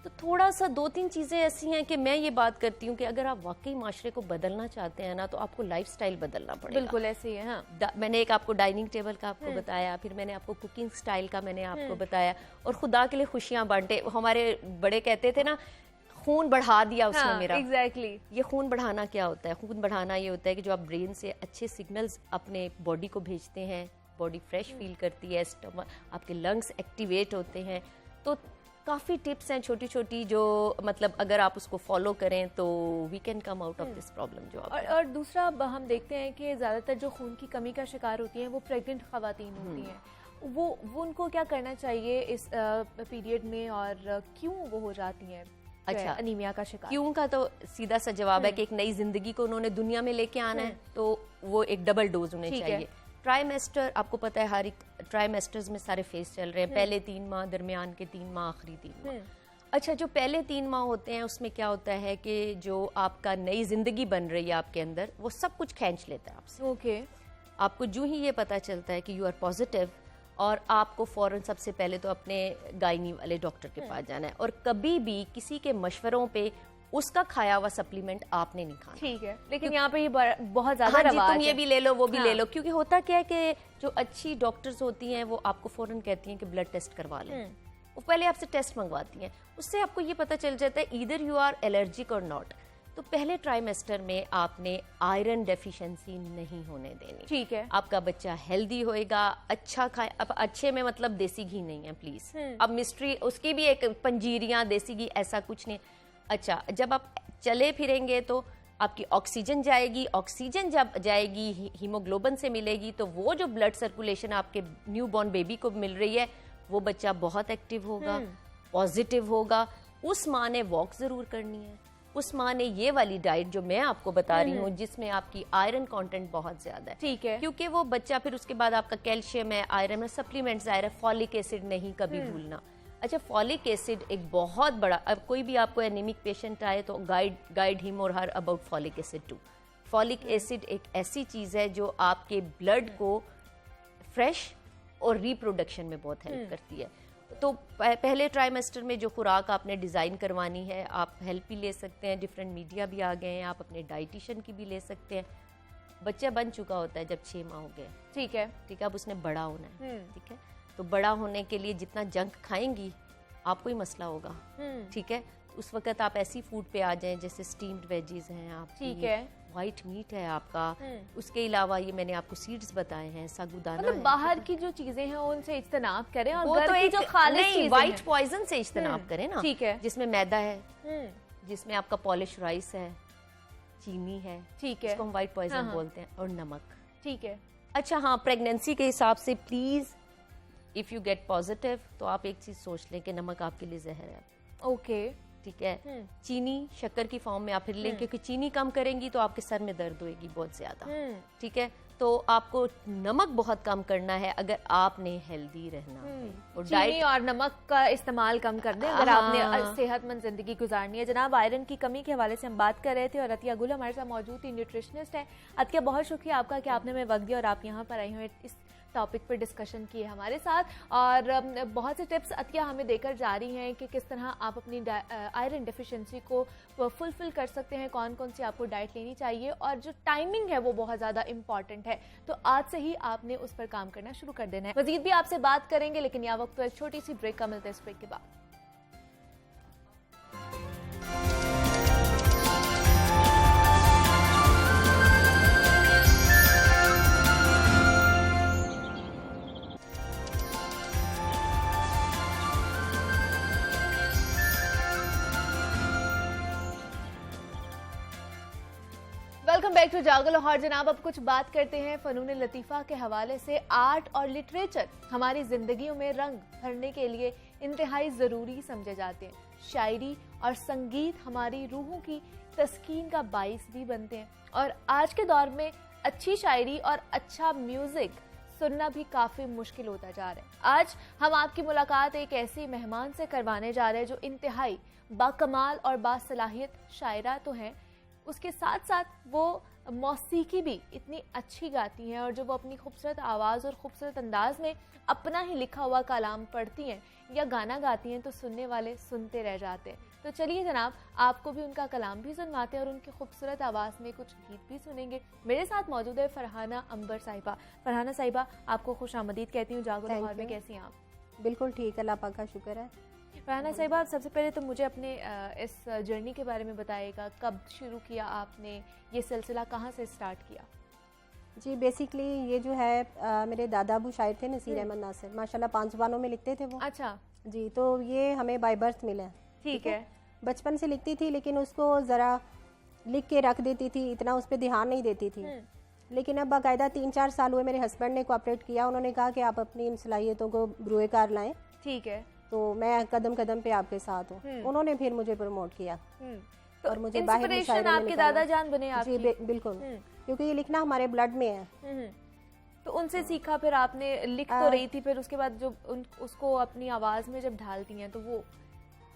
तो थोड़ा सा 2-3 चीजें ऐसी हैं कि मैं ये बात करती हूँ कि अगर आप वाकई माशरे को बदलना चाहते हैं ना, तो आपको लाइफस्टाइल बदलना पड़ेगा। बिल्कुल ऐसे ही है। हाँ। मैंने एक आपको डाइनिंग टेबल का आपको बताया, फिर मैंने आपको कुकिंग स्टाइल का मैंने आपको बताया, और खुदा के लिए खुशियां बांटे। हमारे बड़े कहते थे ना, खून बढ़ा दिया उसने मेरा। एग्जैक्टली। ये खून बढ़ाना क्या होता है? खून बढ़ाना ये होता है कि जो आप ब्रेन से अच्छे सिग्नल्स अपने बॉडी को भेजते हैं, बॉडी फ्रेश फील करती है, आपके लंग्स एक्टिवेट होते हैं। तो काफ़ी टिप्स हैं छोटी छोटी, जो मतलब अगर आप उसको फॉलो करें तो we can come out of this problem. जो और दूसरा हम देखते हैं कि ज़्यादातर जो खून की कमी का शिकार होती हैं वो प्रेग्नेंट ख़वातीन होती हैं। वो उनको क्या करना चाहिए इस पीरियड में, और क्यों वो हो जाती हैं? अच्छा, अनीमिया का शिकार। क्यों का तो सीधा सा जवाब है कि एक नई जिंदगी को उन्होंने दुनिया में लेके आना है, तो वो एक डबल डोज होने चाहिए। ट्राइमेस्टर, आपको पता है हर एक ट्राइमेस्टर्स में सारे फेज चल रहे हैं, पहले 3 माह, दरमियान के 3 माह, आखिरी 3 माह। अच्छा, जो पहले 3 माह होते हैं उसमें क्या होता है कि जो आपका नई जिंदगी बन रही है आपके अंदर, वो सब कुछ खींच लेता है आपसे। ओके। आपको जो ही ये पता चलता है कि यू आर पॉजिटिव, और आपको फौरन सबसे पहले तो अपने गायनी वाले डॉक्टर के पास जाना है, और कभी भी किसी के मशवरों पे उसका खाया हुआ सप्लीमेंट आपने नहीं खाना। ठीक है, लेकिन यहाँ पे ये बहुत ज्यादा हाँ जी, रवाज तुम ये है। भी ले लो, वो भी ले लो, क्योंकि होता क्या है कि जो अच्छी डॉक्टर्स होती हैं वो आपको फौरन कहती हैं कि ब्लड टेस्ट करवा लें। वो पहले आपसे टेस्ट मंगवाती हैं, उससे आपको ये पता चल जाता है ईदर यू आर एलर्जिक और नॉट। तो पहले ट्राइमेस्टर में आपने आयरन डेफिशिएंसी नहीं होने देनी। ठीक है। आपका बच्चा हेल्दी होएगा, अच्छा खाए। अब अच्छे में मतलब देसी घी नहीं है प्लीज, अब मिस्ट्री उसकी भी एक पंजीरियां, देसी घी ऐसा कुछ नहीं। अच्छा, जब आप चले फिरेंगे तो आपकी ऑक्सीजन जाएगी, ऑक्सीजन जब जाएगी हीमोग्लोबिन से मिलेगी, तो वो जो ब्लड सर्कुलेशन आपके न्यू बॉर्न बेबी को मिल रही है, वो बच्चा बहुत एक्टिव होगा, पॉजिटिव होगा। उस माँ ने वॉक जरूर करनी है, उस माँ ने ये वाली डाइट जो मैं आपको बता रही हूँ जिसमें आपकी आयरन कंटेंट बहुत ज्यादा है। ठीक है। क्योंकि वो बच्चा फिर उसके बाद आपका कैल्शियम है, आयरन है, सप्लीमेंट्स आ रहे हैं, फॉलिक एसिड नहीं कभी भूलना। अच्छा, फॉलिक एसिड एक बहुत बड़ा, अब कोई भी आपको एनीमिक पेशेंट आए तो गाइड हिम और her about folic acid too. Folic acid एक ऐसी चीज है जो आपके ब्लड को फ्रेश और रिप्रोडक्शन में बहुत हेल्प करती है। तो पहले ट्राइमेस्टर में जो खुराक आपने डिज़ाइन करवानी है, आप हेल्प भी ले सकते हैं, डिफरेंट मीडिया भी आ गए हैं, आप अपने डाइटिशियन की भी ले सकते हैं। बच्चा बन चुका होता है जब 6 माह हो गए, ठीक है, ठीक है, अब उसने बड़ा होना है, ठीक है। तो बड़ा होने के लिए जितना जंक खाएंगी आपको ही मसला होगा, ठीक है। उस वक्त आप ऐसी फूड पे आ जाएं जैसे स्टीम्ड वेजीज हैं आप, ठीक है, व्हाइट मीट है आपका, उसके अलावा ये मैंने आपको सीड्स बताए हैं, साबूदाना मतलब है, बाहर की जो चीजें हैं उनसे इज्तनाब करें, और वो घर तो की एक जो खालिश नहीं, चीजें व्हाइट हैं। पॉइजन से इज्तनाब करें ना, ठीक है, जिसमें मैदा है, जिसमें आपका पॉलिश राइस है, चीनी है, ठीक है, इसको हम व्हाइट पॉइजन हाँ। बोलते हैं, और नमक। ठीक है। अच्छा हाँ, प्रेगनेंसी के हिसाब से please if you get positive तो आप एक चीज सोच लें कि नमक आपके लिए जहर है। ओके। ठीक है, चीनी शक्कर की फॉर्म में आप फिर लें, क्योंकि चीनी कम करेंगी तो आपके सर में दर्द होएगी बहुत ज्यादा, ठीक है। तो आपको नमक बहुत कम करना है अगर आपने हेल्दी रहना है, और चीनी और नमक का इस्तेमाल कम कर दें अगर हाँ। आपने सेहतमंद जिंदगी गुजारनी है। जनाब, आयरन की कमी के हवाले से हम बात कर रहे थे और अतिया गुल हमारे साथ मौजूद थी, न्यूट्रिशनिस्ट है। अतिया, बहुत शुक्रिया आपका कि आपने हमें वक्त दिया और आप यहाँ पर आई हुए इस टॉपिक पर डिस्कशन किए हमारे साथ, और बहुत से टिप्स अतिया हमें देकर जा रही हैं कि किस तरह आप अपनी आयरन डेफिशिएंसी को फुलफिल कर सकते हैं, कौन कौन सी आपको डाइट लेनी चाहिए, और जो टाइमिंग है वो बहुत ज़्यादा इंपॉर्टेंट है। तो आज से ही आपने उस पर काम करना शुरू कर देना है। मजीद भी आपसे बात करेंगे, लेकिन यह वक्त तो एक छोटी सी ब्रेक का मिलता है। इस ब्रेक के बाद वेलकम बैक टू जागो लाहौर। जनाब, अब कुछ बात करते हैं फनून लतीफ़ा के हवाले से। आर्ट और लिटरेचर हमारी जिंदगियों में रंग भरने के लिए इंतहाई ज़रूरी समझे जाते हैं। शायरी और संगीत हमारी रूहों की तस्कीन का बाइस भी बनते हैं, और आज के दौर में अच्छी शायरी और अच्छा म्यूजिक सुनना भी काफ़ी मुश्किल होता जा रहा है। आज हम आपकी मुलाकात एक ऐसी मेहमान से करवाने जा रहे हैं जो इंतहाई बाकमाल और बासलाहियत शायरा तो हैं, उसके साथ साथ वो मौसीकी भी इतनी अच्छी गाती हैं, और जब वो अपनी खूबसूरत आवाज़ और खूबसूरत अंदाज में अपना ही लिखा हुआ कलाम पढ़ती हैं या गाना गाती हैं तो सुनने वाले सुनते रह जाते हैं। तो चलिए जनाब, आपको भी उनका कलाम भी सुनवाते हैं और उनकी खूबसूरत आवाज़ में कुछ गीत भी सुनेंगे। मेरे साथ मौजूद है फरहाना अंबर साहिबा। फरहाना साहिबा, आपको खुश आमदीद कहती हूँ जागो लाहौर में। कैसी हैं आप? बिल्कुल ठीक, अल्लाह पाक का शुक्र है। फरहाना साहिबा, सबसे पहले तो मुझे अपने इस जर्नी के बारे में बताइएगा, कब शुरू किया आपने ये सिलसिला, कहाँ से स्टार्ट किया? जी, बेसिकली ये जो है मेरे दादा अबू शायर थे, नसीर अहमद नासिर, माशाल्लाह 5 ज़ुबानों में लिखते थे वो। अच्छा जी, तो ये हमें बाय बर्थ मिला है। ठीक है। बचपन से लिखती थी, लेकिन उसको ज़रा लिख के रख देती थी, इतना उस पर ध्यान नहीं देती थी। लेकिन अब बाकायदा 3-4 साल हुए मेरे हस्बैंड ने कोऑपरेट किया, उन्होंने कहा कि आप अपनी इन सलाहियतों को ब्रुए कार लाएँ। ठीक है। तो मैं कदम कदम पे आपके साथ हूँ। उन्होंने फिर मुझे प्रमोट किया तो और मुझे बाहर इंस्पिरेशन आपके दादा जान बने आपकी? जी बिल्कुल, क्योंकि ये लिखना हमारे ब्लड में है। तो उनसे सीखा, फिर आपने लिख तो रही थी, फिर उसके बाद जो उसको अपनी आवाज में जब ढालती हैं तो वो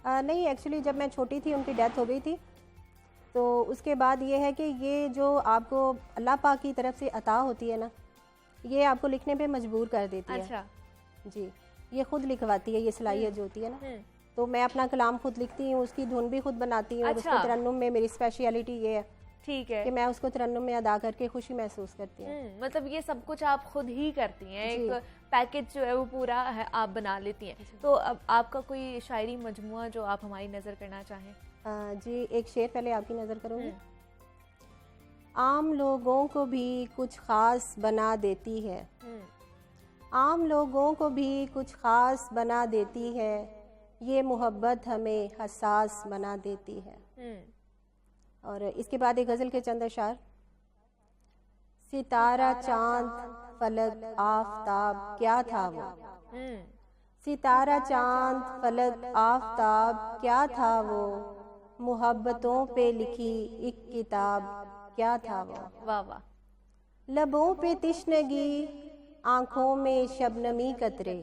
नहीं, एक्चुअली जब मैं छोटी थी उनकी डेथ हो गई थी, तो उसके बाद ये है कि ये जो आपको अल्लाह पाक की तरफ से अता होती है ना, ये आपको लिखने पे मजबूर कर देती है। अच्छा जी, ये खुद लिखवाती है, ये सलाहियत जो होती है ना। तो मैं अपना कलाम खुद लिखती हूँ, उसकी धुन भी खुद बनाती हूँ। और अच्छा। उसको तरन्नुम में मेरी स्पेशलिटी ये है ठीक है कि मैं उसको तरन्नुम में अदा करके खुशी महसूस करती हूँ। मतलब ये सब कुछ आप खुद ही करती हैं, एक पैकेज जो है वो पूरा है आप बना लेती हैं। तो अब आपका कोई शायरी मजमुआ जो आप हमारी नजर करना चाहें? जी, एक शेर पहले आपकी नज़र करूँगी। आम लोगों को भी कुछ ख़ास बना देती है, आम लोगों को भी कुछ ख़ास बना देती है, ये मोहब्बत हमें हसास बना देती है। और इसके बाद एक गज़ल के चंद अशार। सितारा चांद फलक आफताब क्या था वो, सितारा चांद फलक आफताब क्या था वो, मोहब्बतों पे लिखी एक किताब क्या था वो। वाह वाह। लबों पे तिश्नगी आंखों में शबनमी कतरे,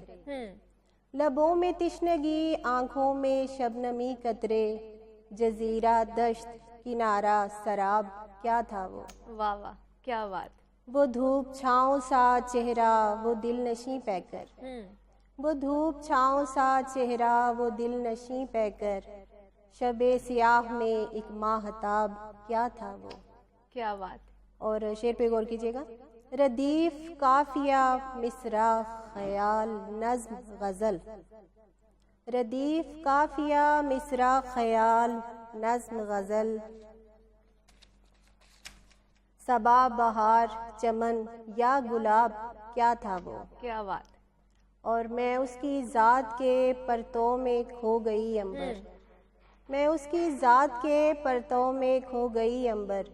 लबों में तिश्नगी आंखों में शबनमी कतरे, जजीरा दश्त किनारा सराब क्या था वो। वाह वाह, क्या बात। वो धूप छाँव सा चेहरा वो दिल नशी पैकर, वो धूप छाँव सा चेहरा वो दिल नशी पैकर, शबे सियाह में एक माहताब क्या था वो। क्या बात। और शेर पे गौर कीजिएगा। रदीफ काफिया मिसरा ख्याल नज्म गज़ल, रदीफ काफिया मिसरा ख्याल नज्म गज़ल, सबा बहार चमन या गुलाब क्या था वो। क्या बात। और मैं उसकी ज़ात के परतों में खो गई अंबर, मैं उसकी ज़ात के परतों में खो गई अंबर,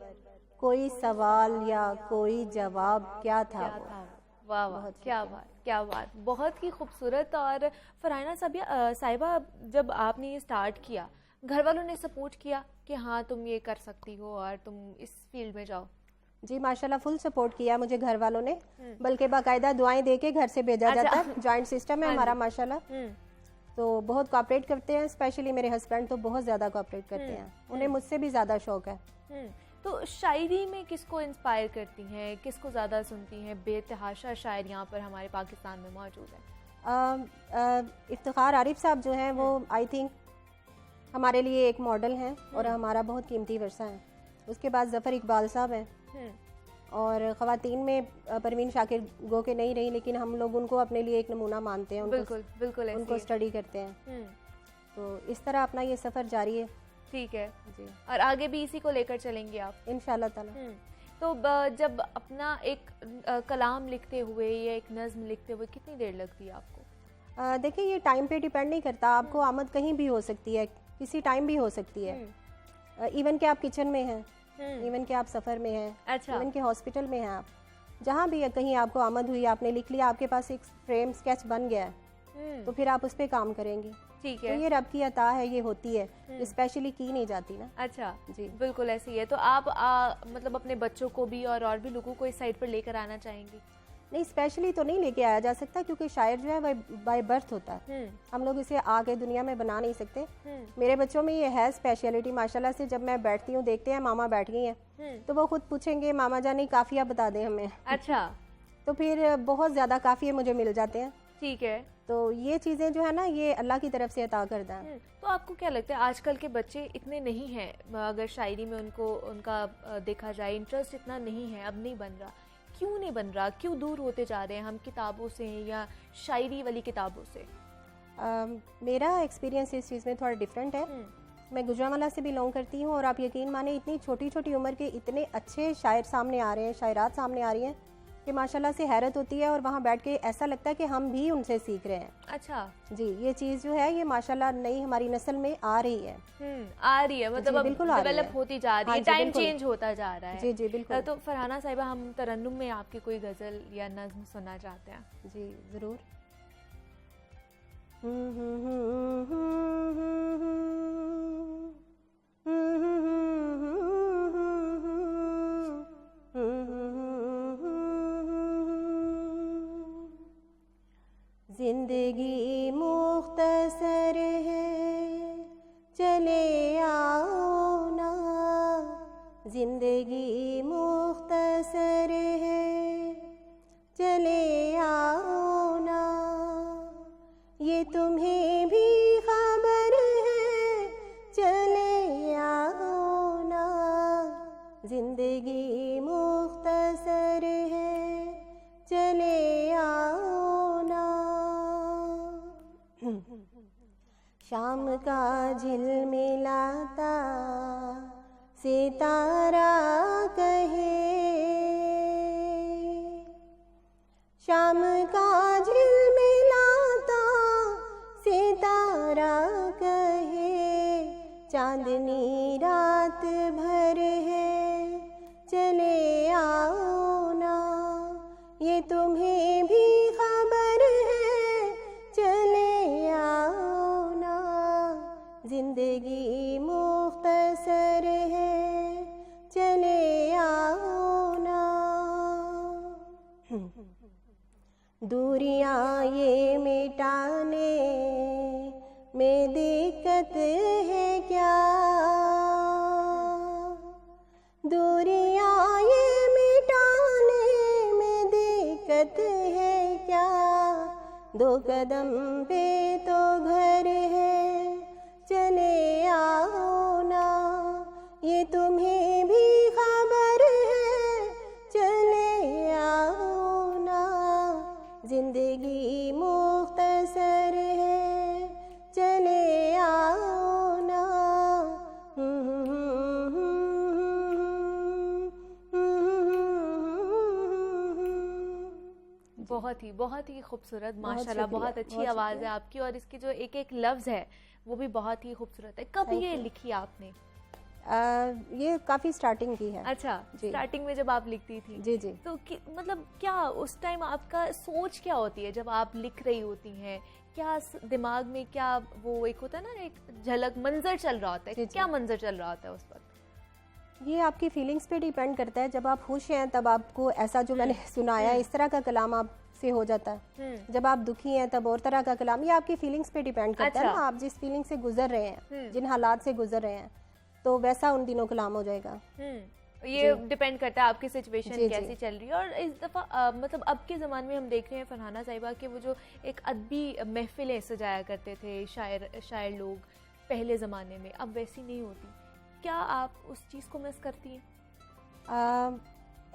कोई सवाल या कोई जवाब क्या था वो। वाह वाह, क्या बात क्या बात, बहुत ही खूबसूरत। और फरहाना साहिबा, जब आपने ये स्टार्ट किया, घर वालों ने सपोर्ट किया कि हाँ तुम ये कर सकती हो और तुम इस फील्ड में जाओ? जी माशाल्लाह, फुल सपोर्ट किया मुझे घर वालों ने, बल्कि बाकायदा दुआएं दे के घर से भेजा जाता है। जॉइंट सिस्टम है हमारा माशाल्लाह, तो बहुत कोऑपरेट करते हैं। स्पेशली मेरे हस्बैंड तो बहुत ज़्यादा कोऑपरेट करते हैं, उन्हें मुझसे भी ज़्यादा शौक है। तो शायरी में किसको इंस्पायर करती हैं, किसको ज़्यादा सुनती हैं? बेतहाशा शायर यहाँ पर हमारे पाकिस्तान में मौजूद है। इफ्तिखार आरिफ साहब जो हैं वो आई थिंक हमारे लिए एक मॉडल हैं और हमारा बहुत कीमती वर्सा है। उसके बाद ज़फ़र इकबाल साहब हैं, और ख़वातीन में परवीन शाकिर गो के नहीं रही, लेकिन हम लोग उनको अपने लिए एक नमूना मानते हैं। बिल्कुल बिल्कुल, उनको स्टडी करते हैं। तो इस तरह अपना ये सफ़र जारी है। ठीक है जी, और आगे भी इसी को लेकर चलेंगे आप इंशाल्लाह ताला। तो जब अपना एक कलाम लिखते हुए या एक नज़्म लिखते हुए कितनी देर लगती है आपको? देखिए, ये टाइम पे डिपेंड नहीं करता। आपको आमद कहीं भी हो सकती है, किसी टाइम भी हो सकती है। इवन कि आप किचन में हैं, इवन कि आप सफ़र में हैं, अच्छा। इवन कि हॉस्पिटल में हैं, आप जहाँ भी कहीं आपको आमद हुई, आपने लिख लिया, आपके पास एक फ्रेम स्केच बन गया है, तो फिर आप उस पर काम करेंगे। ठीक तो है, ये रब की अता है, ये होती है, स्पेशली की नहीं जाती ना। अच्छा जी बिल्कुल ऐसे ही है। तो आप मतलब अपने बच्चों को भी और भी लोगों को इस साइड पर लेकर आना चाहेंगी? नहीं, स्पेशली तो नहीं लेके आया जा सकता, क्योंकि शायर जो है वह बाय बर्थ होता है। हम लोग इसे आगे दुनिया में बना नहीं सकते। मेरे बच्चों में ये है स्पेशलिटी माशाल्लाह से। जब मैं बैठती हूँ, देखते हैं मामा बैठ गई हैं, तो वो खुद पूछेंगे मामा जानी काफिया बता दें हमें। अच्छा, तो फिर बहुत ज़्यादा काफिये मुझे मिल जाते हैं। ठीक है। तो ये चीज़ें जो है ना, ये अल्लाह की तरफ से अता करदा है। तो आपको क्या लगता है आजकल के बच्चे इतने नहीं हैं, अगर शायरी में उनका देखा जाए इंटरेस्ट इतना नहीं है, अब नहीं बन रहा? क्यों नहीं बन रहा? क्यों दूर होते जा रहे हैं हम किताबों से या शायरी वाली किताबों से? मेरा एक्सपीरियंस इस चीज़ में थोड़ा डिफरेंट है। मैं गुजरांवाला से बिलोंग करती हूँ, और आप यकीन माने इतनी छोटी छोटी उम्र के इतने अच्छे शायर सामने आ रहे हैं, शायरात सामने आ रही हैं कि माशाल्लाह से हैरत होती है। और वहाँ बैठ के ऐसा लगता है कि हम भी उनसे सीख रहे हैं। अच्छा जी, ये चीज़ जो है ये माशाल्लाह नई हमारी नस्ल में आ रही है। आ रही है, मतलब बिल्कुल अब आ रही डेवलप है। होती जा रही हाँ है, जी, टाइम बिल्कुल। चेंज होता जा रहा है। जी जी बिल्कुल। तो फरहाना साहिबा, हम तरन्नुम में आपकी कोई गज़ल या नज़्म सुनना चाहते हैं? जी ज़रूर। जिंदगी मुख्तसर है, चले आओ ना। जिंदगी मुख्तसर है, चले आओ ना। ये तुम्हें भी खबर है, चले आओ ना। जिंदगी मुख्तसर है, चले आओ ना। शाम का झिलमिलाता सितारा कहे, शाम का झिलमिलाता सितारा कहे। चांदनी रात भर है, चले आओ ना। ये तुम्हें भी खबर है, चले आओ ना। जिंदगी मुख्तसर है, चले आओ ना। दूरियां ये मिटाने में दिक्कत है क्या? दूरियां ये मिटाने में दिक्कत है क्या? दो कदम पे तो घर है, चले आओ ना। ये तुम्हें भी खबर है, चले आओ ना। जिंदगी मुख्तसर है, चले आओ ना। बहुत ही खूबसूरत, बहुत माशाल्लाह। शुक्रिया, बहुत अच्छी बहुत आवाज़ है शुक्रिया। आपकी, और इसकी जो एक एक लफ्ज़ है वो भी बहुत ही खूबसूरत है। कब Thank ये you. लिखी आपने? ये काफ़ी स्टार्टिंग की है। अच्छा, जी। स्टार्टिंग में जब आप लिखती थी, जी जी। तो मतलब क्या उस टाइम आपका सोच क्या होती है जब आप लिख रही होती हैं? क्या दिमाग में क्या वो एक होता है ना, एक झलक मंजर चल रहा होता है, जी, जी। क्या मंजर चल रहा होता है उस वक्त? ये आपकी फीलिंग्स पे डिपेंड करता है। जब आप खुश हैं तब आपको ऐसा जो मैंने सुनाया इस तरह का कलाम आपसे हो जाता है। जब आप दुखी हैं तब और तरह का कलाम। ये आपकी फीलिंग्स पे डिपेंड करता है अच्छा। ना, आप जिस फीलिंग से गुजर रहे हैं, जिन हालात से गुजर रहे हैं, तो वैसा उन दिनों कलाम हो जाएगा। ये डिपेंड करता है आपकी सिचुएशन जी, कैसी जी। चल रही है। और इस दफ़ा मतलब अब के ज़माने में हम देख रहे हैं फरहाना साहिबा के वो जो एक अदबी महफिलें सजाया करते थे शायर लोग पहले ज़माने में, अब वैसी नहीं होती। क्या आप उस चीज़ को मिस करती हैं?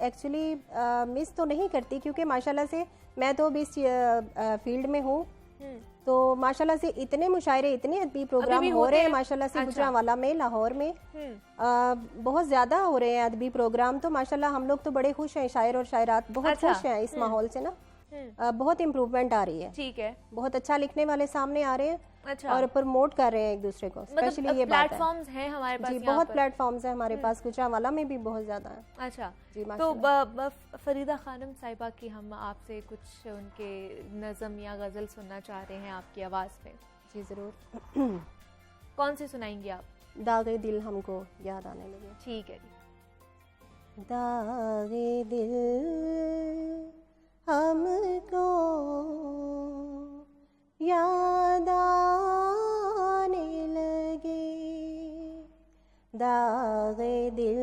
एक्चुअली मिस तो नहीं करती, क्योंकि माशाल्लाह से मैं तो अभी इस फील्ड में हूँ, तो माशाल्लाह से इतने मुशायरे, इतने अदबी प्रोग्राम भी हो होते रहे हैं हैं? माशाल्लाह से। अच्छा। गुजरांवाला में, लाहौर में बहुत ज़्यादा हो रहे हैं अदबी प्रोग्राम। तो माशाल्लाह हम लोग तो बड़े खुश हैं, शायर और शायरात बहुत अच्छा। खुश हैं इस माहौल से ना। बहुत इम्प्रूवमेंट आ रही है, ठीक है। बहुत अच्छा लिखने वाले सामने आ रहे हैं अच्छा, और प्रमोट कर रहे हैं एक दूसरे को। स्पेशली मतलब ये बात है प्लेटफॉर्म्स हैं हमारे पास जी, यहाँ बहुत पर। प्लेटफॉर्म्स हैं हमारे पास। गुजरांवाला में भी बहुत ज़्यादा है अच्छा, जी, तो माशाल्लाह। फरीदा खानम साहिबा की हम आपसे कुछ उनके नज़म या गज़ल सुनना चाह रहे हैं आपकी आवाज़ में। जी ज़रूर। कौन सी सुनाएंगी आप? दागे दिल हमको याद आने लगे। ठीक है जी। दागे दिल हमको याद आने लगे। दागे दिल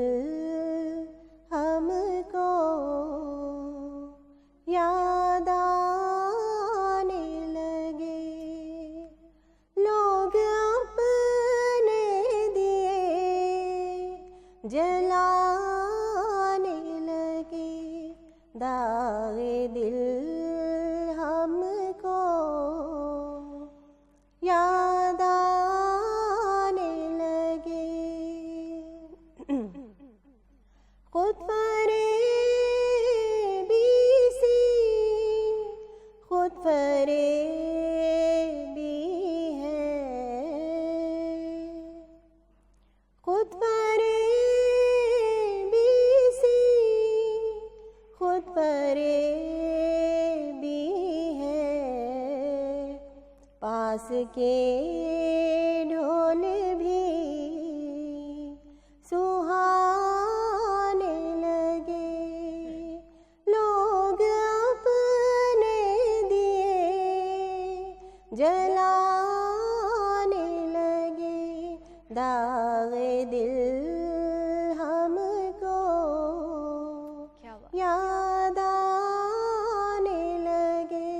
हमको याद आने लगे। लोग अपने दिए जलाने लगे। दागे दिल हमको याद आने लगे। खुद फरेबी सी, खुद फरेबी है, खुद फरेबी सी, खुद फरेबी के ढोल भी सुहाने लगे, लोग अपने दिए जलाने लगे, दागे दिल हमको क्या बात। याद आने लगे।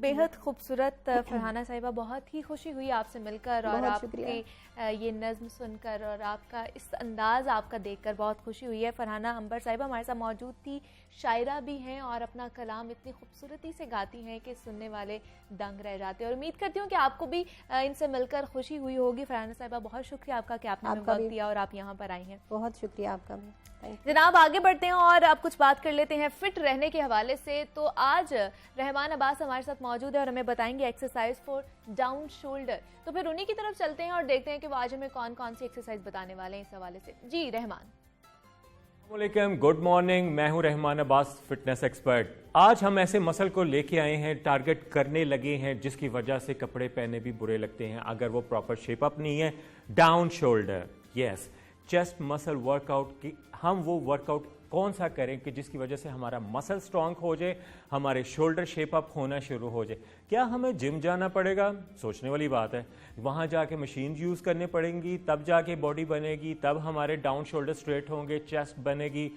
बेहद खूबसूरत फरहाना साहिबा, बहुत ही खुशी हुई आपसे मिलकर और बहुत आपके शुक्रिया। ये नज़्म सुनकर और आपका इस अंदाज़ आपका देखकर बहुत खुशी हुई है। फरहाना अंबर साहिबा हमारे साथ मौजूद थी, शायरा भी हैं और अपना कलाम इतनी खूबसूरती से गाती हैं कि सुनने वाले दंग रह जाते हैं। और उम्मीद करती हूँ कि आपको भी इनसे मिलकर खुशी हुई होगी। फरहाना साहिबा बहुत शुक्रिया आपका कि आपने हमें आपका वक्त भी। दिया और आप यहाँ पर आई हैं। बहुत शुक्रिया आपका भी। Thank you. जनाब आगे बढ़ते हैं और अब कुछ बात कर लेते हैं फिट रहने के हवाले से। तो आज रहमान अब्बास हमारे साथ मौजूद है और हमें बताएंगे एक्सरसाइज फॉर डाउन शोल्डर। तो फिर उन्हीं की तरफ चलते हैं और देखते हैं कि वो आज हमें कौन कौन सी एक्सरसाइज बताने वाले हैं इस हवाले से। जी रहमान। अस्सलामुअलैकुम, गुड मॉर्निंग। मैं हूं रहमान अब्बास, फिटनेस एक्सपर्ट। आज हम ऐसे मसल को लेके आए हैं, टारगेट करने लगे हैं, जिसकी वजह से कपड़े पहने भी बुरे लगते हैं अगर वो प्रॉपर शेप अप नहीं है। Down shoulder, yes, chest muscle workout की हम वो वर्कआउट कौन सा करें कि जिसकी वजह से हमारा मसल स्ट्रांग हो जाए, हमारे शोल्डर शेप अप होना शुरू हो जाए। क्या हमें जिम जाना पड़ेगा? सोचने वाली बात है। वहाँ जाके मशीन यूज़ करने पड़ेंगी, तब जाके बॉडी बनेगी, तब हमारे डाउन शोल्डर स्ट्रेट होंगे, चेस्ट बनेगी।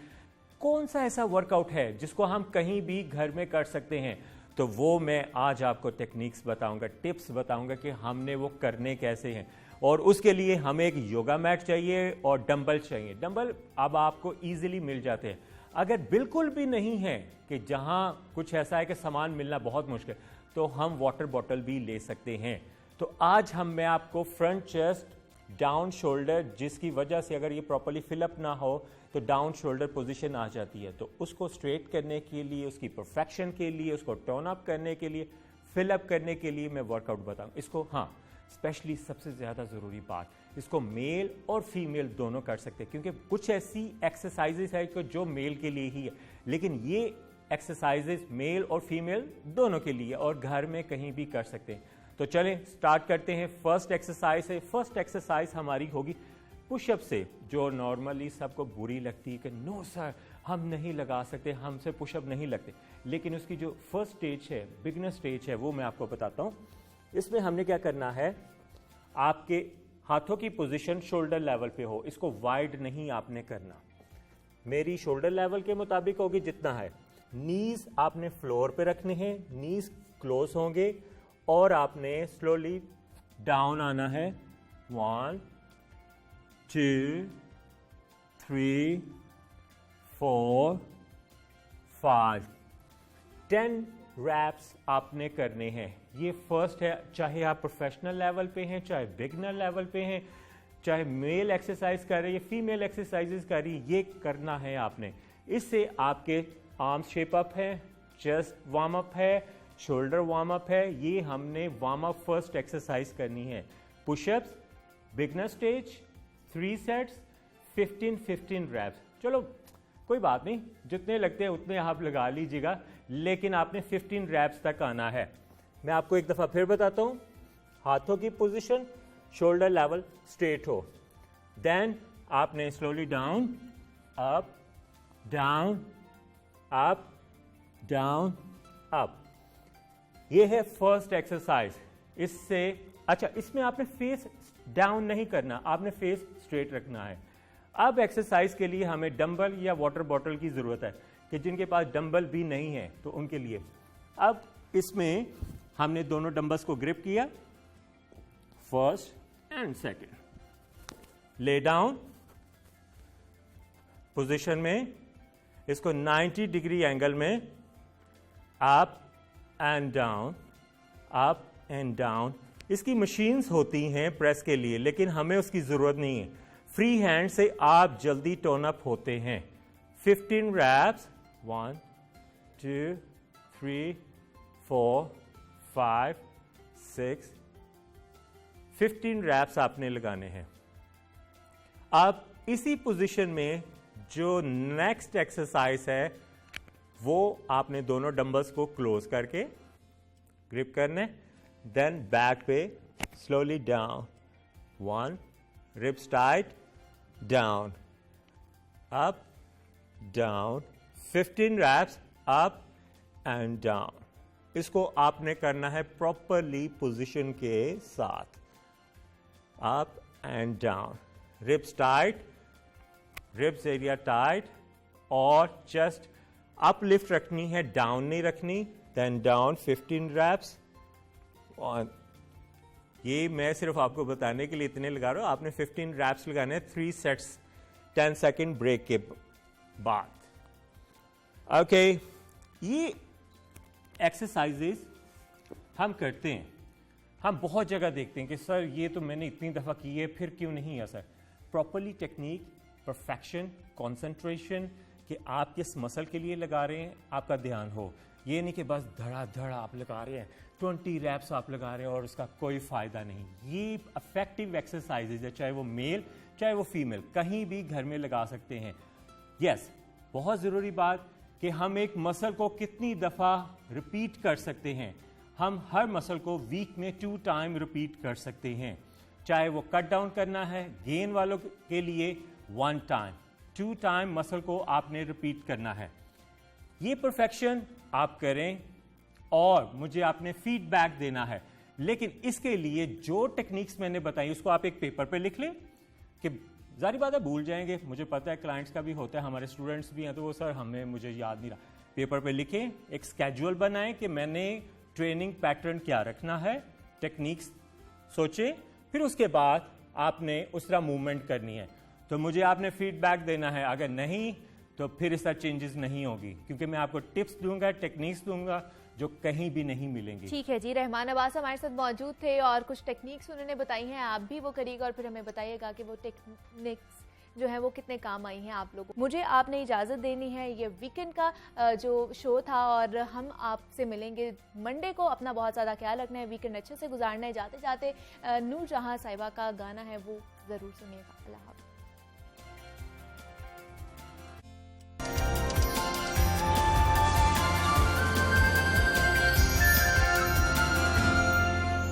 कौन सा ऐसा वर्कआउट है जिसको हम कहीं भी घर में कर सकते हैं? तो वो मैं आज आपको टेक्निक्स बताऊंगा, टिप्स बताऊंगा कि हमने वो करने कैसे हैं। और उसके लिए हमें एक योगा मैट चाहिए और डंबल चाहिए। डंबल अब आपको इजीली मिल जाते हैं। अगर बिल्कुल भी नहीं है कि जहां कुछ ऐसा है कि सामान मिलना बहुत मुश्किल, तो हम वाटर बॉटल भी ले सकते हैं। तो आज मैं आपको फ्रंट चेस्ट डाउन शोल्डर, जिसकी वजह से अगर ये प्रॉपर्ली फिलअप ना हो तो डाउन शोल्डर पोजीशन आ जाती है, तो उसको स्ट्रेट करने के लिए, उसकी परफेक्शन के लिए, उसको टर्न अप करने के लिए, फिलअप करने के लिए मैं वर्कआउट बताऊं इसको। हाँ, स्पेशली सबसे ज़्यादा ज़रूरी बात, इसको मेल और फीमेल दोनों कर सकते हैं, क्योंकि कुछ ऐसी एक्सरसाइजेस है जो मेल के लिए ही है, लेकिन ये एक्सरसाइजेस मेल और फीमेल दोनों के लिए और घर में कहीं भी कर सकते हैं। तो चलें स्टार्ट करते हैं। फर्स्ट एक्सरसाइज है, फर्स्ट एक्सरसाइज हमारी होगी पुशअप से, जो नॉर्मली सबको बुरी लगती है कि नो सर हम नहीं लगा सकते, हमसे पुशअप नहीं लगते, लेकिन उसकी जो फर्स्ट स्टेज है, बिगिनर स्टेज है, वो मैं आपको बताता हूँ। इसमें हमने क्या करना है, आपके हाथों की पोजीशन शोल्डर लेवल पे हो, इसको वाइड नहीं आपने करना, मेरी शोल्डर लेवल के मुताबिक होगी जितना है। नीज आपने फ्लोर पे रखने हैं, नीज क्लोज होंगे और आपने स्लोली डाउन आना है। 1 2 3 4 5 10 रैप्स आपने करने हैं। ये फर्स्ट है, चाहे आप प्रोफेशनल लेवल पे हैं, चाहे बिगनर लेवल पे हैं, चाहे मेल एक्सरसाइज कर रही है, फीमेल एक्सरसाइजेस कर रही है, ये करना है आपने। इससे आपके आर्म्स शेप अप है, चेस्ट वार्म अप है, शोल्डर वार्म अप है। ये हमने वार्म अप फर्स्ट एक्सरसाइज करनी है। Pushups beginner stage 3 sets 15 reps. चलो कोई बात नहीं, जितने लगते हैं उतने आप लगा लीजिएगा, लेकिन आपने 15 रैप्स तक आना है। मैं आपको एक दफ़ा फिर बताता हूँ। हाथों की पोजीशन शोल्डर लेवल स्ट्रेट हो, देन आपने slowly down up down up down up. ये है फर्स्ट एक्सरसाइज। इससे अच्छा, इसमें आपने फेस डाउन नहीं करना, आपने फेस स्ट्रेट रखना है। अब एक्सरसाइज के लिए हमें डंबल या वाटर बॉटल की जरूरत है, कि जिनके पास डंबल भी नहीं है तो उनके लिए। अब इसमें हमने दोनों डंबल्स को ग्रिप किया, first and second, lay down position में, इसको 90 डिग्री एंगल में up and down, up and down. इसकी मशीन्स होती हैं प्रेस के लिए, लेकिन हमें उसकी जरूरत नहीं है। फ्री हैंड से आप जल्दी टर्न अप होते हैं। 15 रैप्स, 1 2 3 4 5 6 15 रैप्स आपने लगाने हैं। अब इसी पोजीशन में जो नेक्स्ट एक्सरसाइज है, वो आपने दोनों डंबल्स को क्लोज करके ग्रिप करने, then back पे slowly down. 1, ribs tight, down, up, down. 15 reps, up and down. इसको आपने करना है properly position के साथ. Up and down. Ribs tight, ribs area tight, और just uplift रखनी है, down नहीं रखनी. Then down 15 reps. और ये मैं सिर्फ आपको बताने के लिए इतने लगा रहा हूँ. आपने 15 reps लगाने हैं 3 sets 10 second break के बाद. ओके, ये एक्सरसाइजेस हम करते हैं. हम बहुत जगह देखते हैं कि सर ये तो मैंने इतनी दफ़ा की है, फिर क्यों नहीं असर. प्रॉपरली टेक्निक, परफेक्शन, कंसंट्रेशन कि आप किस मसल के लिए लगा रहे हैं, आपका ध्यान हो. ये नहीं कि बस धड़ा आप लगा रहे हैं, 20 reps आप लगा रहे हैं और उसका कोई फ़ायदा नहीं. ये इफेक्टिव एक्सरसाइजेज है, चाहे वो मेल चाहे वो फीमेल, कहीं भी घर में लगा सकते हैं. यस, बहुत ज़रूरी बात कि हम एक मसल को कितनी दफ़ा रिपीट कर सकते हैं. हम हर मसल को वीक में 2 टाइम रिपीट कर सकते हैं. चाहे वो कट डाउन करना है, गेन वालों के लिए 1 टाइम, 2 टाइम मसल को आपने रिपीट करना है. ये परफेक्शन आप करें और मुझे आपने फीडबैक देना है. लेकिन इसके लिए जो टेक्निक्स मैंने बताई उसको आप एक पेपर पे लिख लें. कि जारी बात है भूल जाएंगे, मुझे पता है क्लाइंट्स का भी होता है, हमारे स्टूडेंट्स भी हैं, तो वो सर मुझे याद नहीं रहा. पेपर पे लिखें, एक स्केड्यूल बनाएं कि मैंने ट्रेनिंग पैटर्न क्या रखना है, टेक्निक्स सोचें, फिर उसके बाद आपने उस तरह मूवमेंट करनी है. तो मुझे आपने फीडबैक देना है. अगर नहीं तो फिर इस तरह चेंजेस नहीं होगी, क्योंकि मैं आपको टिप्स दूंगा, टेक्निक्स दूंगा जो कहीं भी नहीं मिलेंगी. ठीक है जी, रहमान अब्बास हमारे साथ मौजूद थे और कुछ टेक्निक्स उन्होंने बताई हैं. आप भी वो करिएगा और फिर हमें बताइएगा कि वो टेक्निक्स जो है वो कितने काम आई हैं आप लोगों को. मुझे आपने इजाज़त देनी है. ये वीकेंड का जो शो था और हम आपसे मिलेंगे मंडे को. अपना बहुत ज़्यादा ख्याल रखना है, वीकेंड अच्छे से गुजारना है. जाते जाते नूर जहाँ साहिबा का गाना है वो ज़रूर सुनिएगा. अल्लाह हाफ़िज़.